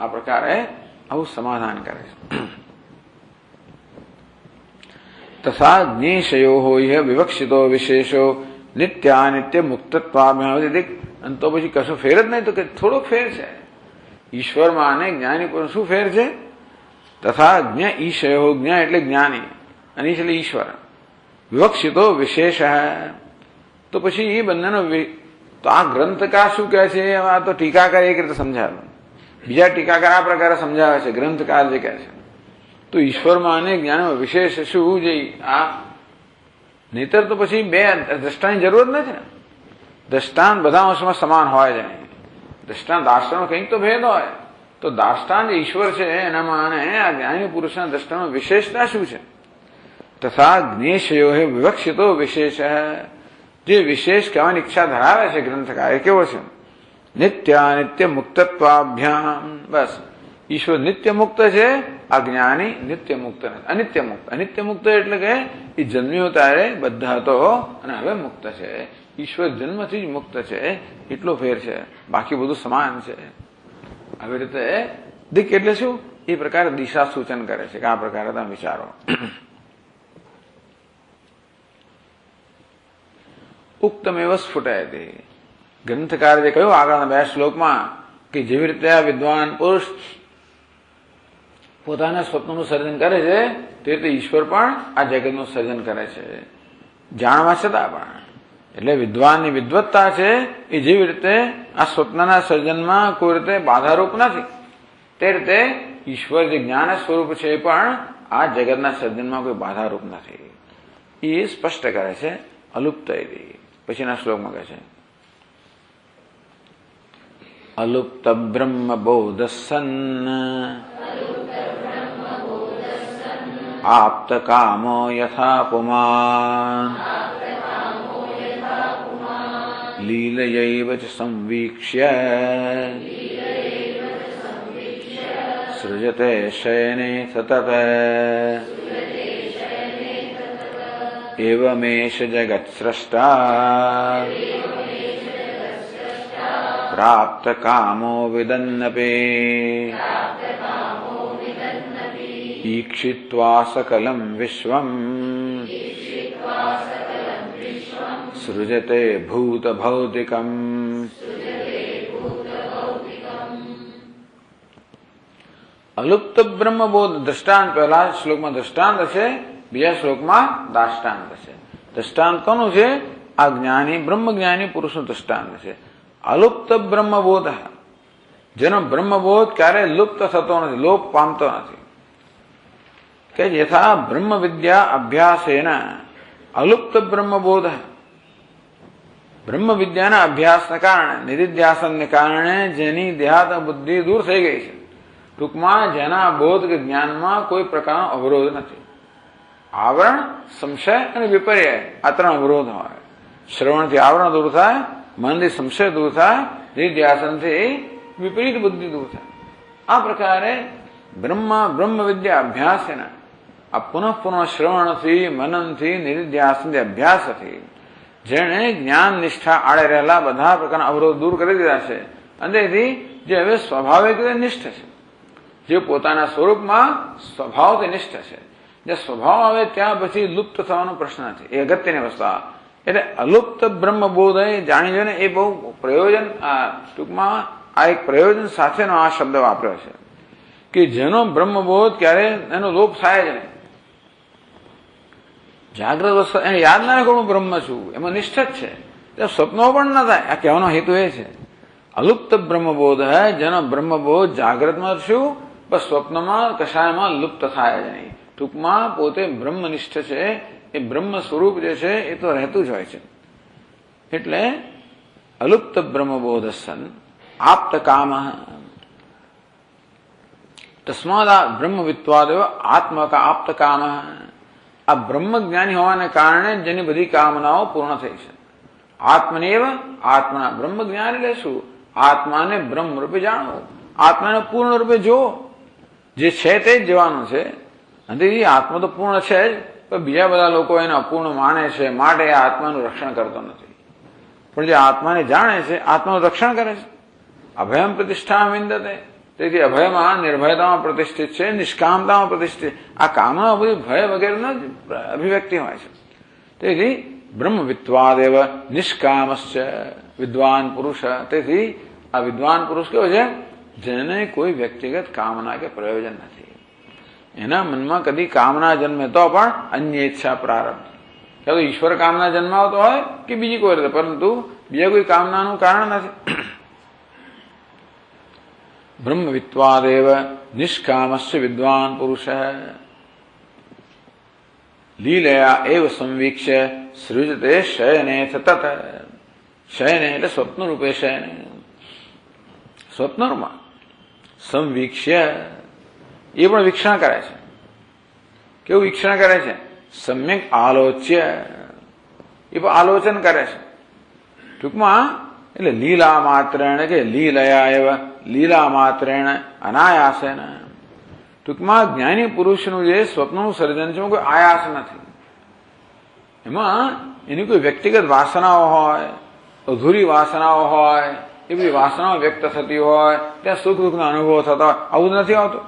આ પ્રકારે આવું સમાધાન કરે છે. તથા જ્ઞેશયો હોય વિવક્ષિતો વિશેષો નિત્યાનિત્ય મુક્તત્વાભ્યામ. અને તો પછી કશું ફેર જ નહીં, તો કે થોડોક ફેર છે ઈશ્વરમાં અને જ્ઞાની પુરુષ. શું ફેર છે? તથા જ્ઞ ઈશયો, જ્ઞ એટલે જ્ઞાની અને ઈશ એટલે ઈશ્વર. વિવક્ષિતો વિશેષ, તો પછી એ બંનેનો તો આ ગ્રંથકાર શું કહે છે? આ તો ટીકાકાર એક રીતે સમજાવે, બીજા ટીકાકાર આ પ્રકારે સમજાવે છે. ગ્રંથકાર જે કહે છે તો ઈશ્વરમાં અને જ્ઞાનમાં વિશેષ શું જે આ, નહીતર તો પછી બે દ્રષ્ટાની જરૂર જ નથી ને. દ્રષ્ટાંત બધા અંશમાં સમાન હોય જ નહીં. દ્રષ્ટાંત દાર્ષ્ટાનો કંઈક તો ભેદ હોય. તો દાર્ષ્ટાન જે ઈશ્વર છે એનામાં અને આ જ્ઞાની પુરુષના દ્રષ્ટામાં વિશેષતા શું છે? તથા જ્ઞેશયો હે વિવક્ષિતો વિશેષ, જે વિશેષ કહેવાની ઈચ્છા ધરાવે છે ગ્રંથકાર એ કેવો છે? નિત્યાનિત્ય મુક્તત્વાભ્યામ. બસ ઈશ્વર નિત્ય મુક્ત છે, આ જ્ઞાની નિત્ય મુક્ત નથી, અનિત્ય મુક્ત. અનિત્ય મુક્ત એટલે કે એ જન્મ્યો ત્યારે બધા હતો અને હવે મુક્ત છે. ઈશ્વર જન્મથી જ મુક્ત છે, એટલો ફેર છે, બાકી બધું સમાન છે. આવી રીતે દિક એટલે શું? એ પ્રકારે દિશા સૂચન કરે છે કે આ પ્રકારે તમે વિચારો. ઉક્તમેવ સ્ફુટયતે. ગ્રંથકાર જે કહ્યું આગળના 2 શ્લોકમાં કે જેવી રીતે આ વિદ્વાન પુરુષ પોતાના સ્વપ્નનું સર્જન કરે છે તે રીતે ઈશ્વર પણ આ જગતનું સર્જન કરે છે, જાણવા છતાં પણ. એટલે વિદ્વાનની વિદ્વત્તા છે એ જેવી રીતે આ સ્વપ્નના સર્જનમાં કોઈ રીતે બાધારૂપ નથી, તે રીતે ઈશ્વર જે જ્ઞાન સ્વરૂપ છે એ પણ આ જગતના સર્જનમાં કોઈ બાધારૂપ નથી. એ સ્પષ્ટ કરે છે અલુપ્ત. પછીના શ્લોકમાં કહે છે અલુપ્ત બ્રહ્મ બોધ સન્ન આપ્ત કામો યથા પુમાન લીલયૈવ ચ સંવીક્ષ્ય સૃજતે શયને સતત એવમેષ જગત્સ્રષ્ટા પ્રાપ્ત કામો વિદન્નપે ઈક્ષિત્વા સકલં વિશ્વં સૃજતે ભૂત ભૌતિકમ. અલુપ્ત બ્રહ્મબોધ દ્રષ્ટાંત પહેલા શ્લોકમાં દ્રષ્ટાંત છે, બીજા શ્લોકમાં દાષ્ટાંત છે. દ્રષ્ટાંત કોનું છે? આ જ્ઞાની બ્રહ્મજ્ઞાની પુરુષનું દ્રષ્ટાંત છે. અલુપ્ત બ્રહ્મબોધ, જેનો બ્રહ્મબોધ ક્યારે લુપ્ત થતો નથી, લોપ પામતો નથી. કે યથા બ્રહ્મ વિદ્યા અભ્યાસેન અલુપ્ત બ્રહ્મબોધ. બ્રહ્મ વિદ્યાના અભ્યાસના કારણે, નિધિધ્યાસનને કારણે જેની દેહાત બુદ્ધિ દૂર થઈ ગઈ છે, ટૂંકમાં જેના બોધ કે જ્ઞાનમાં કોઈ પ્રકારનો અવરોધ નથી. આવરણ, સંશય અને વિપર્ય, આ 3 અવરોધ હોય. શ્રવણથી આવરણ દૂર થાય, મનથી સંશય દૂર થાય, નિધિધ્યાસનથી વિપરીત બુદ્ધિ દૂર થાય. આ પ્રકારે બ્રહ્મ વિદ્યા અભ્યાસેના, આ પુનઃ શ્રવણથી, મનનથી, નિધિધ્યાસનથી, અભ્યાસથી જેણે જ્ઞાન નિષ્ઠા આડે રહેલા બધા પ્રકારના અવરોધ દૂર કરી દીધા છે, અને તેથી જે હવે સ્વાભાવિક રીતે નિષ્ઠ છે, જે પોતાના સ્વરૂપમાં સ્વભાવથી નિષ્ઠ છે, જે સ્વભાવ આવે ત્યાં પછી લુપ્ત થવાનો પ્રશ્ન નથી. એ અગત્યની વસ્તુ. એટલે અલુપ્ત બ્રહ્મબોધ જાણી જોઈને એ બહુ પ્રયોજન, ટૂંકમાં આ એક પ્રયોજન સાથેનો આ શબ્દ વાપર્યો છે કે જેનો બ્રહ્મબોધ ક્યારે એનો લોપ થાય જ નહીં. જાગ્રત અવસ્થા એને યાદ ના રાખો હું બ્રહ્મ છું, એમાં નિષ્ઠ જ છે, સ્વપ્નો પણ ના થાય. આ કહેવાનો હેતુ એ છે અલુપ્ત બ્રહ્મબોધ જેનો બ્રહ્મબોધ જાગ્રતમાં શું બસ સ્વપ્નમાં કશાયમાં લુપ્ત થાય જ નહીં. ટૂંકમાં પોતે બ્રહ્મનિષ્ઠ છે, એ બ્રહ્મ સ્વરૂપ જે છે એ તો રહેતું જ હોય છે. એટલે અલુપ્ત બ્રહ્મબોધ સન આપ્ત કામ તસ્માદ બ્રહ્મવિત્વાદેવ આત્મકા આપ્ત કામ. આ બ્રહ્મ જ્ઞાની હોવાને કારણે જેની બધી કામનાઓ પૂર્ણ થઈ છે. આત્મનેવ આત્મના, બ્રહ્મ જ્ઞાન એટલે શું? આત્માને બ્રહ્મ રૂપે જાણવું, આત્માને પૂર્ણ રૂપે જોવો. જે છે તે જ જવાનું છે, અને એ આત્મા તો પૂર્ણ છે જ, પણ બીજા બધા લોકો એને અપૂર્ણ માને છે, માટે આ આત્માનું રક્ષણ કરતો નથી. પણ જે આત્માને જાણે છે, આત્માનું રક્ષણ કરે છે. અભયમ પ્રતિષ્ઠા વિંદતે, તેથી અભયમાં નિર્ભયતામાં પ્રતિષ્ઠિત છે, નિષ્કામતામાં પ્રતિષ્ઠિત. આ કામમાં બધી ભય વગેરેનો જ અભિવ્યક્તિ હોય છે. તેથી બ્રહ્મવિત્વાદેવ નિષ્કામશ્ચ વિદ્વાન પુરુષ. તેથી આ વિદ્વાન પુરુષ કેવો છે? જેને કોઈ વ્યક્તિગત કામના કે પ્રયોજન નથી. એના મનમાં કદી કામના જન્મે તો પણ અન્ય ઈચ્છા પ્રારબ્ધ, કે ઈશ્વર કામના જન્માવતો હોય કે બીજી કોઈ રીતે, પરંતુ બીજા કોઈ કામનાનું કારણ નથી. બ્રહ્મવિત્વાદેવ નિષ્કામસ્ય વિદ્વાન પુરુષ લીલયા એવ સંવીક્ષ્ય સૃજતે શયને સતત. શયને એટલે સ્વપ્ન રૂપે શયને, સ્વપ્નમાં સંવીક્ષ્ય એ પણ વીક્ષણ કરે છે. કેવું વીક્ષણ કરે છે? સમ્યક આલોચ્ય, એ પણ આલોચન કરે છે. ટૂંકમાં એટલે લીલા માત્ર કે લીલયા એવ લીલા માત્રેણ અનાયાસેન. ટૂંકમાં જ્ઞાની પુરુષનું જે સ્વપ્નનું સર્જન છે કોઈ આયાસ નથી. એમાં એની કોઈ વ્યક્તિગત વાસનાઓ હોય, અધૂરી વાસનાઓ હોય, એ બધી વાસનાઓ વ્યક્ત થતી હોય, ત્યાં સુખ દુઃખનો અનુભવ થતો હોય, આવું નથી આવતું.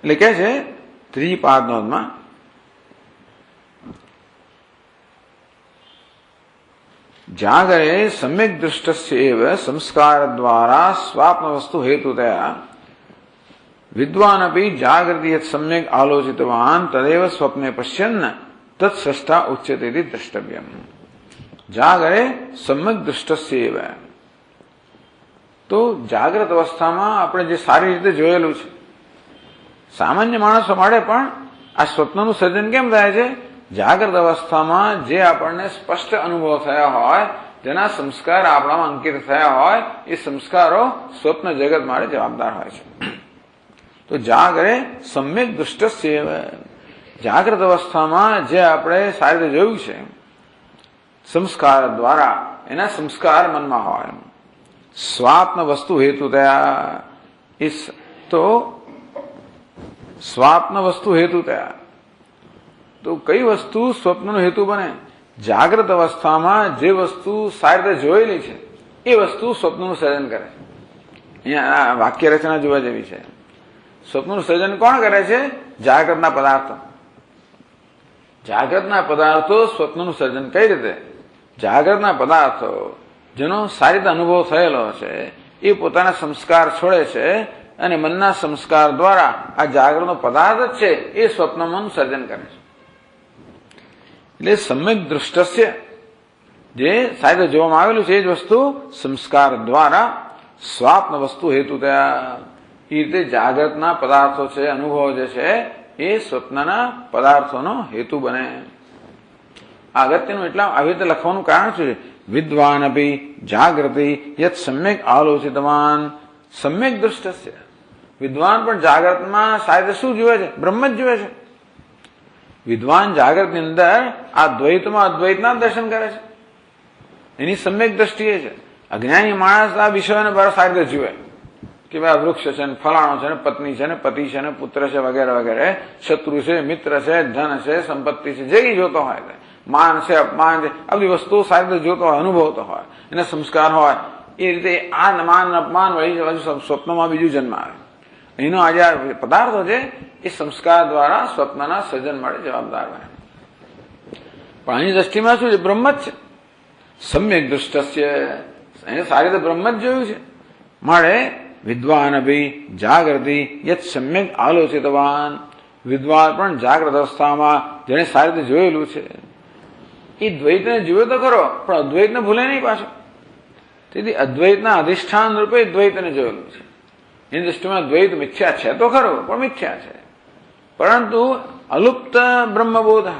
એટલે કે છે ત્રીજી પાદનોદમાં જાગરે સમ્યક દૃષ્ટસ્યૈવ સંસ્કાર દ્વારા સ્વાપ્ન વસ્તુ હેતુતયા વિદ્વાનપી જાગૃતિ યત સમ્યક આલોચિતવાન તદેવ સ્વપ્ને પશ્યન્ન તત્સષ્ટા ઉચ્યતે દ્રષ્ટવ્યમ. જાગરે સમ્યક દૃષ્ટસ્યૈવ. તો જાગ્રત અવસ્થામાં આપણે જે સારી રીતે જોયેલું છે, સામાન્ય માણસો માટે પણ આ સ્વપ્નનું સર્જન કેમ થાય છે? જાગ્રત અવસ્થામાં જે આપણને સ્પષ્ટ અનુભવ થયા હોય, જેના સંસ્કાર આપણામાં અંકિત થયા હોય, એ સંસ્કારો સ્વપ્ન જગત માટે જવાબદાર હોય છે. તો જાગરે સમ્યક દૃષ્ટસ્યૈવ. જાગ્રત અવસ્થામાં જે આપણે સારી રીતે જોયું છે સંસ્કાર દ્વારા, એના સંસ્કાર મનમાં હોય. સ્વાપ્ન વસ્તુ હેતુ થયા. તો સ્વાપ્ન વસ્તુ હેતુ થયા. તો કઈ વસ્તુ સ્વપ્નનો હેતુ બને? જાગ્રત અવસ્થામાં જે વસ્તુ સારી રીતે જોયેલી છે એ વસ્તુ સ્વપ્નનું સર્જન કરે. અહીંયા વાક્ય રચના જોવા જેવી છે. સ્વપ્નનું સર્જન કોણ કરે છે? જાગ્રતના પદાર્થો. જાગ્રતના પદાર્થો સ્વપ્નનું સર્જન કઈ રીતે? જાગ્રતના પદાર્થો જેનો સારી રીતે અનુભવ થયેલો છે એ પોતાના સંસ્કાર છોડે છે અને મનના સંસ્કાર દ્વારા આ જાગ્રતનો પદાર્થ જ છે એ સ્વપ્નમાં સર્જન કરે છે. એટલે સમ્યક દૃષ્ટસ્ય, જે સારી રીતે જોવામાં આવેલું છે એ જ વસ્તુ સંસ્કાર દ્વારા સ્વાપ્ન વસ્તુ હેતુ થયા. એ રીતે જાગ્રતના પદાર્થો છે, અનુભવ જે છે એ સ્વપ્નના પદાર્થોનો હેતુ બને. આ અગત્યનું એટલા આવી રીતે લખવાનું કારણ છે. વિદ્વાન અપી જાગૃતિ યત સમ્યક આલોચિતવાન સમ્યક દૃષ્ટસ્ય. વિદ્વાન પણ જાગ્રતમાં સારી રીતે શું જુએ છે? બ્રહ્મ જ જુએ છે. વિદ્વાન જાગ્રતની અંદર આ દ્વૈતમાં અદ્વૈતના દર્શન કરે છે. એની સમ્યક દ્રષ્ટિએ છે. અજ્ઞાની માણસ આ વિષયોને બરાબર સારી રીતે જુએ કે ભાઈ વૃક્ષ છે ને, ફલાણો છે ને, પત્ની છે ને, પતિ છે ને, પુત્ર છે, વગેરે વગેરે, શત્રુ છે, મિત્ર છે, ધન છે, સંપત્તિ છે, જે જોતો હોય છે, માન છે, અપમાન છે, આ બધી વસ્તુઓ સારી રીતે જોતો હોય, અનુભવતો હોય, એના સંસ્કાર હોય. એ રીતે આ માન અપમાન વળી સ્વપ્નમાં બીજું જન્મ આવે. એનો આજે પદાર્થો છે એ સંસ્કાર દ્વારા સ્વપ્નના સર્જન માટે જવાબદાર બને. પણ આની દ્રષ્ટિમાં શું છે? બ્રહ્મ જ છે. સમ્યક દૃષ્ટસ્ય, એને સારી રીતે બ્રહ્મ જ જોયું છે. માટે વિદ્વાન અભી જાગૃતિ યત સમ્યક આલોચિતવાન. વિદ્વાન પણ જાગ્રત અવસ્થામાં જેને સારી રીતે જોયેલું છે એ દ્વૈતને જુએ તો ખરો, પણ અદ્વૈતને ભૂલે નહીં પાછો. તેથી અદ્વૈતના અધિષ્ઠાન રૂપે દ્વૈતને જોયેલું છે. એની દૃષ્ટિમાં દ્વૈત મિથ્યા છે તો ખરો, પણ મિથ્યા છે. પરંતુ અલુપ્ત બ્રહ્મબોધ,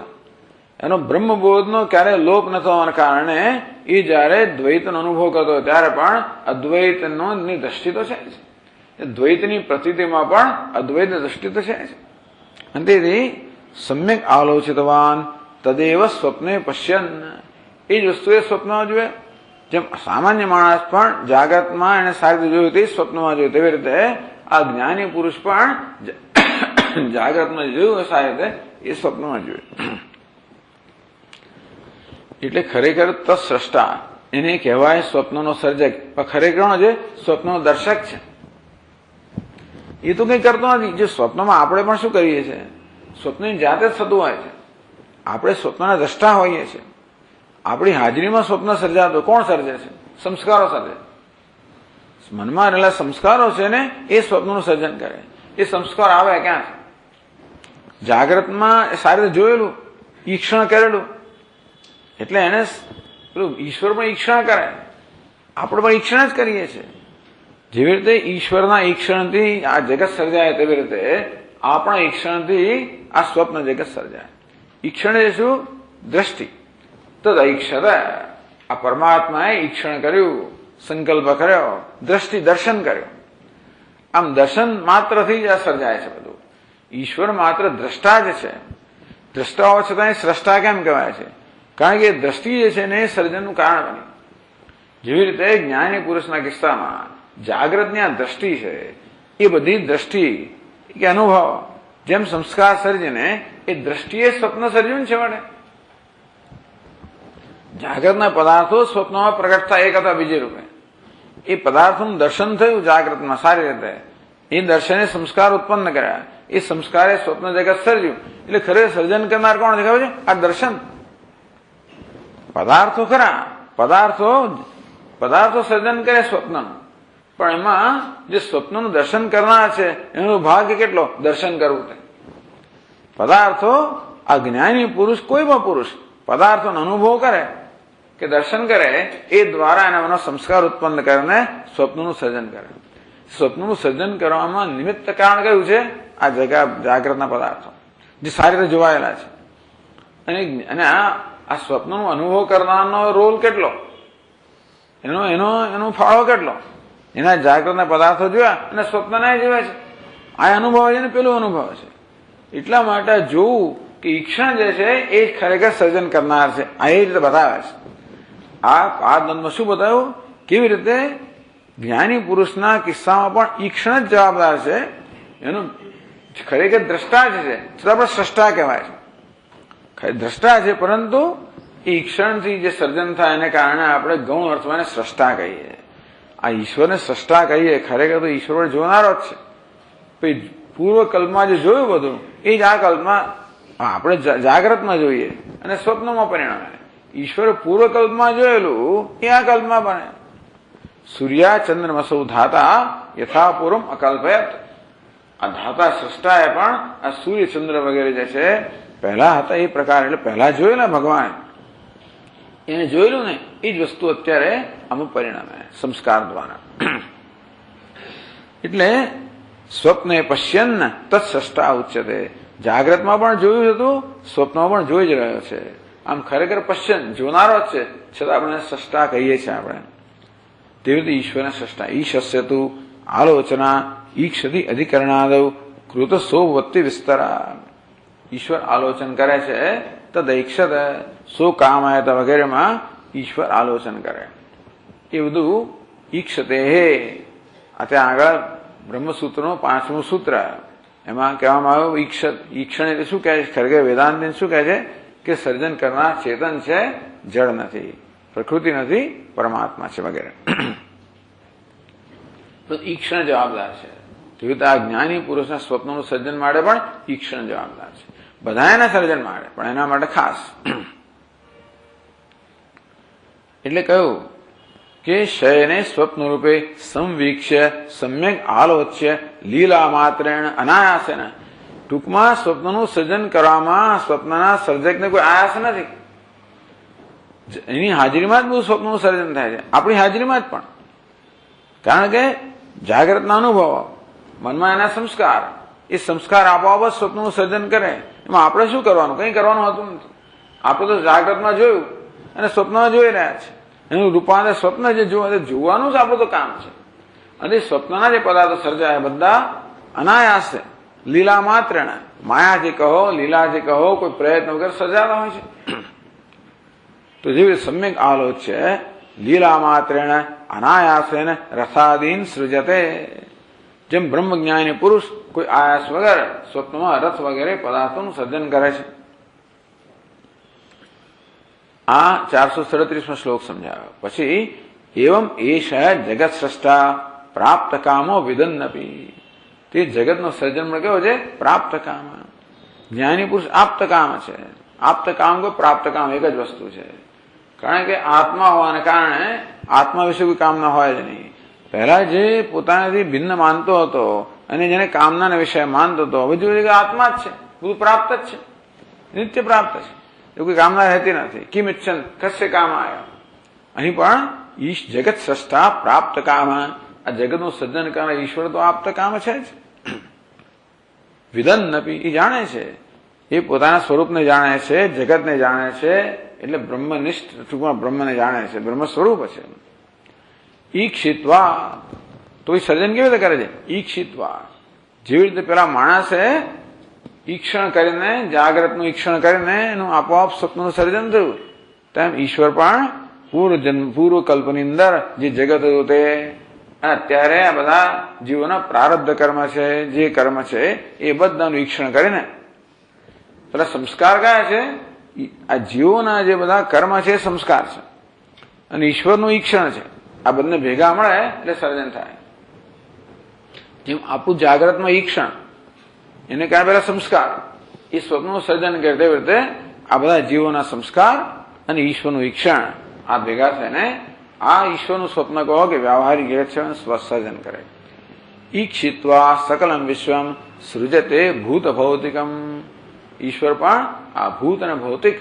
એનો બ્રહ્મબોધનો ક્યારેય લોપ ન થવાના કારણે એ જયારે દ્વૈતનો અનુભવ કરતો ત્યારે પણ અદ્વૈતની દ્રષ્ટિ તો છે જ. દ્વૈતની પ્રતીતિમાં પણ અદ્વૈતની દ્રષ્ટિ તો છે જ. અને તેથી સમ્યક આલોચિતવાન તદેવ સ્વપ્ને પશ્યન. એ જ વસ્તુ એ સ્વપ્નમાં જુએ. જેમ સામાન્ય માણસ પણ જાગ્રતમાં એને સારી રીતે જોયું તે સ્વપ્નમાં જોયું, તેવી રીતે આ જ્ઞાની પુરુષ પણ જાગ્રતમાં જોયું સારી રીતે એ સ્વપ્નમાં જોયું. એટલે ખરેખર તત્સ્રષ્ટા એને કહેવાય સ્વપ્નનો સર્જક, પણ ખરેખર છે સ્વપ્નનો દર્શક છે. એ તો કંઈ કરતો નથી. જે સ્વપ્નમાં આપણે પણ શું કરીએ છીએ? સ્વપ્નની જાતે જ થતું હોય છે. આપણે સ્વપ્નના દ્રષ્ટા હોઈએ છીએ. આપણી હાજરીમાં સ્વપ્ન સર્જાતો કોણ સર્જે છે? સંસ્કારો સર્જે. મનમાં રહેલા સંસ્કારો છે ને એ સ્વપ્નનું સર્જન કરે. એ સંસ્કાર આવે ક્યાં છે? જાગ્રતમાં સારી રીતે જોયેલું, ઈક્ષણ કરેલું. એટલે એને પેલું ઈશ્વર પણ ઈક્ષણ કરે, આપણે પણ ઈક્ષણ જ કરીએ છીએ. જેવી રીતે ઈશ્વરના ઈક્ષણથી આ જગત સર્જાય તેવી રીતે આપણા ઈક્ષણથી આ સ્વપ્ન જગત સર્જાય. ઈક્ષણ એ શું? દ્રષ્ટિ. તદ ઈક્ષર, આ પરમાત્માએ ઈક્ષણ કર્યું, સંકલ્પ કર્યો, દ્રષ્ટિ દર્શન કર્યો. આમ દર્શન માત્રથી જ આ સર્જાય છે બધું. ઈશ્વર માત્ર દ્રષ્ટા જ છે. દ્રષ્ટા હોવા છતાં સ્રષ્ટા કેમ કહેવાય છે? કારણ કે દ્રષ્ટિ જે છે ને એ સર્જનનું કારણ બની. જેવી રીતે જ્ઞાની પુરુષના કિસ્સામાં જાગ્રતની આ દ્રષ્ટિ છે એ બધી દ્રષ્ટિ કે અનુભવ જેમ સંસ્કાર સર્જને એ દ્રષ્ટિએ સ્વપ્ન સર્જ્યું છે વડે જાગ્રતના પદાર્થો સ્વપ્નમાં પ્રગટ થાય એક અથવા બીજે રૂપે એ પદાર્થોનું દર્શન થયું જાગ્રતમાં સારી રીતે એ દર્શને સંસ્કાર ઉત્પન્ન કર્યા એ સંસ્કારે સ્વપ્ન જગત સર્જ્યું એટલે ખરે સર્જન કરનાર કોણ છે ખબર છે આ દર્શન પદાર્થો ખરા પદાર્થો સર્જન કરે સ્વપ્નનું પણ એમાં જે સ્વપ્નનું દર્શન કરનાર છે એનો ભાગ્ય કેટલો દર્શન કરવું તે પદાર્થો આ જ્ઞાની પુરુષ કોઈ પણ પુરુષ પદાર્થોનો અનુભવ કરે કે દર્શન કરે એ દ્વારા એના મનો સંસ્કાર ઉત્પન્ન કરીને સ્વપ્નનું સર્જન કરે સ્વપ્નનું સર્જન કરવામાં નિમિત્ત કારણ કયું છે આ જાગ્રતના પદાર્થો જે સારી રીતે જોવાયેલા છે અને આ સ્વપ્નનો અનુભવ કરનારનો રોલ કેટલો એનો ફાળો કેટલો એના જાગ્રતના પદાર્થો જોયા અને સ્વપ્નના જીવે છે આ અનુભવ છે ને પેલું અનુભવ છે એટલા માટે જોવું કે ઈક્ષણ જે છે એ ખરેખર સર્જન કરનાર છે આ એ રીતે બતાવે છે આ દ્વંદ્વમાં શું બતાવ્યું કેવી રીતે જ્ઞાની પુરુષના કિસ્સામાં પણ ઈક્ષણ જ જવાબદાર છે એનું ખરેખર દ્રષ્ટા જ છે છતાં પણ સ્રષ્ટા કહેવાય છે દ્રષ્ટા છે પરંતુ એ ઈક્ષણથી જે સર્જન થાય એને કારણે આપણે ગૌણ અર્થમાં સ્રષ્ટા કહીએ આ ઈશ્વરને સ્રષ્ટા કહીએ ખરેખર તો ઈશ્વર જોનારો જ છે પૂર્વ કલ્પમાં જે જોયું બધું એ જ આ કલ્પમાં આપણે જાગ્રતમાં જોઈએ અને સ્વપ્નમાં પરિણમે ઈશ્વર પૂર્વ કલ્પમાં જોયેલું એ આ કલ્પમાં બને સૂર્યા ચંદ્રમસૌ ધાતા યથાપૂર્વમ અકલ્પયત આ ધાતા સ્રષ્ટાએ પણ આ સૂર્ય ચંદ્ર વગેરે જે છે પહેલા હતા એ પ્રકાર એટલે પહેલા જોયેલા ભગવાન એને જોયેલું ને એ જ વસ્તુ અત્યારે અમુક પરિણામે સંસ્કાર દ્વારા એટલે સ્વપ્ને પશ્યન તત્સષ્ટા ઉચ્યતે જાગ્રતમાં પણ જોયું હતું સ્વપ્નમાં પણ જોઈ જ રહ્યો છે આમ ખરેખર પશ્યન જોનારો જ છે છતાં આપણે સષ્ટા કહીએ છીએ આપણે તેવી રીતે ઈશ્વરને સષ્ટા ઈશસ્ય તું આલોચના ઈક્ષતિ અધિકરણાદવ કૃત સોવત્તિ વિસ્તરા ઈશ્વર આલોચન કરે છે તદૈક્ષત સો કામાયત વગેરેમાં ઈશ્વર આલોચન કરે એ બધું ઈક્ષતે હે આ ત્યાં આગળ બ્રહ્મસૂત્રનું 5મું સૂત્ર એમાં કહેવામાં આવ્યું ઈક્ષણ એટલે શું કહે છે ખરેખર વેદાંત શું કહે છે કે સર્જન કરનાર ચેતન છે જળ નથી પ્રકૃતિ નથી પરમાત્મા છે વગેરે તો ઈક્ષણ જવાબદાર છે તેવી રીતે આ જ્ઞાની પુરુષના સ્વપ્નનું સર્જન માટે પણ ઈક્ષણ જવાબદાર છે બધા એના સર્જન માટે પણ એના માટે ખાસ એટલે કહ્યું કે શયને સ્વપ્ન રૂપે સંવીક્ષ્ય સમ્યક આલોચ્ય લીલા માત્રેણ અનાયાસેન ટૂંકમાં સ્વપ્નનું સર્જન કરવામાં સ્વપ્નના સર્જકને કોઈ આયાસ નથી એની હાજરીમાં જ બધું સ્વપ્નનું સર્જન થાય છે આપણી હાજરીમાં જ પણ કારણ કે જાગ્રતના અનુભવો મનમાં એના સંસ્કાર એ સંસ્કાર આપોઆપ જ સ્વપ્નનું સર્જન કરે એમાં આપણે શું કરવાનું કંઈ કરવાનું હોતું નથી આપણે તો જાગ્રતમાં જોયું અને સ્વપ્નમાં જોઈ રહ્યા છે એનું રૂપાંતર સ્વપ્ન જે જોવાનું જ આપણું તો કામ છે અને સ્વપ્નના જે પદાર્થો સર્જાય બધા અનાયાસ છે લીલા માત્ર માયાથી કહો લીલાથી કહો કોઈ પ્રયત્ન વગર સર્જાતા હોય છે તો જેવી સમ્યક આલોચ્ય લીલા માત્રેણ અનાયાસેન રથાદીન સૃજતે જેમ બ્રહ્મજ્ઞાની પુરુષ કોઈ આયાસ વગર સ્વપ્નમાં રથ વગેરે પદાર્થોનું સર્જન કરે છે આ 437મો શ્લોક સમજાવ્યો પછી એવમ એશ જગત સ્રષ્ટા પ્રાપ્ત કામો વિદન્નપી તે જગતનો સર્જન કેવો છે પ્રાપ્ત કામ જ્ઞાની પુરુષ આપ્ત કામ છે આપ્ત કામ કોઈ પ્રાપ્ત કામ એક જ વસ્તુ છે કારણ કે આત્મા હોવાને કારણે આત્મા વિશે કોઈ કામના હોય જ નહીં પહેલા જે પોતાનાથી ભિન્ન માનતો હતો અને જેને કામના વિષય માનતો હતો હવે જોયું કે આત્મા જ છે બધું પ્રાપ્ત જ છે નિત્ય પ્રાપ્ત છે એ કોઈ કામના રહેતી નથી કિમ ઇચ્છન કશ્ય કામ આવ્યો અહીં પણ ઈશ જગત સ્રષ્ટા પ્રાપ્ત કામ આ જગતનું સર્જન કરનાર ઈશ્વર તો આપ્ત કામ છે જ વિદન્નપી એ જાણે છે એ પોતાના સ્વરૂપને જાણે છે જગતને જાણે છે એટલે બ્રહ્મનિષ્ઠ ટૂંકમાં બ્રહ્મને જાણે છે બ્રહ્મ સ્વરૂપ છે ઈક્ષિત્વા તો એ સર્જન કેવી રીતે કરે છે ઈક્ષિત્વા જેવી રીતે પેલા માણસે ઈક્ષણ કરીને જાગ્રતનું ઈક્ષણ કરીને એનું આપોઆપ સ્વપ્નનું સર્જન થયું તેમ ઈશ્વર પણ પૂર્વ કલ્પની અંદર જે જગત હતું તે અને અત્યારે આ બધા જીવોના પ્રારબ્ધ કર્મ છે, જે કર્મ છે એ બધાનું ઈક્ષણ કરીને પેલા સંસ્કાર કયા છે? આ જીવોના જે બધા કર્મ છે એ સંસ્કાર છે અને ઈશ્વરનું ઈક્ષણ છે. આ બંને ભેગા મળે એટલે સર્જન થાય. જેમ આપણું જાગ્રતમાં ઈક્ષણ, એને કારણે પેલા સંસ્કાર, એ સ્વપ્નનું સર્જન કરતે વખતે આ બધા જીવોના સંસ્કાર અને ઈશ્વરનું ઈક્ષણ આ ભેગા થઈને આ ઈશ્વરનું સ્વપ્ન કહો કે વ્યવહારિક ઈચ્છણ સ્વસર્જન કરે. ઈક્ષિત્વા સકલમ વિશ્વમ સૃજતે ભૂત ભૌતિકમ. ઈશ્વર પણ આ ભૂત અને ભૌતિક,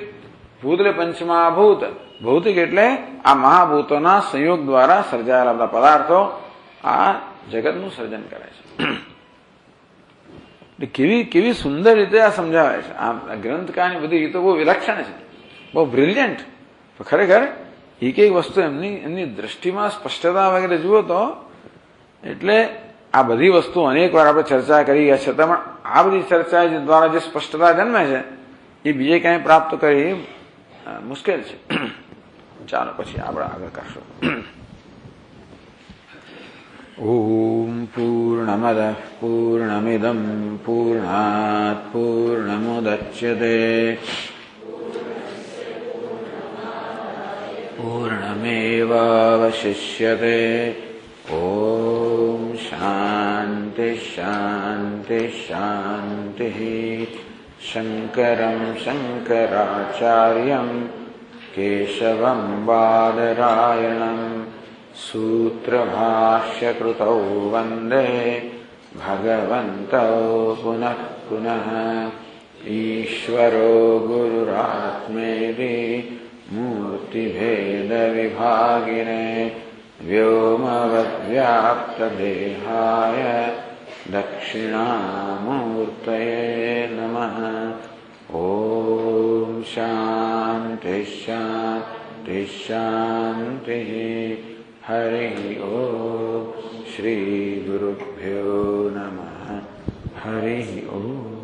ભૂત એટલે પંચમહાભૂત, ભૌતિક એટલે આ મહાભૂતોના સંયોગ દ્વારા સર્જાયેલા બધા પદાર્થો આ જગતનું સર્જન કરે છે. કેવી સુંદર રીતે આ સમજાવે છે. આ ગ્રંથકારની બધી રીતો બહુ વિલક્ષણ છે, બહુ બ્રિલિયન્ટ. ખરેખર એક એક વસ્તુ એમની દ્રષ્ટિમાં સ્પષ્ટતા વગેરે જુઓ તો, એટલે આ બધી વસ્તુ અનેક વાર આપણે ચર્ચા કરી ગયા છતાં પણ આ બધી ચર્ચા દ્વારા જે સ્પષ્ટતા જન્મે છે એ બીજે ક્યાંય પ્રાપ્ત કરી મુશ્કેલ છે. ચાલો પછી આપણે આગળ કરશું. ઓમ પૂર્ણમદ પૂર્ણમિદમ પૂર્ણાત પૂર્ણમુદચ્યતે પૂર્ણમેવાવશિષ્યતે. ઓમ શાંતિ શાંતિ શાંતિ. શંકરં શંકરાચાર્યં કેશવં બાદરાયણં સૂત્રભાષ્યકૃતૌ વંદે ભગવन्तौ પુનઃ પુનઃ. ઈશ્વરો ગુરુરાત્મેતિ મૂર્તિભેદવિભાગિને વ્યોમવદ્વ્યાપ્તદેહાય દક્ષિણામૂર્તયે નમઃ. ઓમ શાંતિ શાંતિ શાંતિ. હરિ ઓમ. શ્રી ગુરુભ્યો નમઃ. હરિ ઓમ.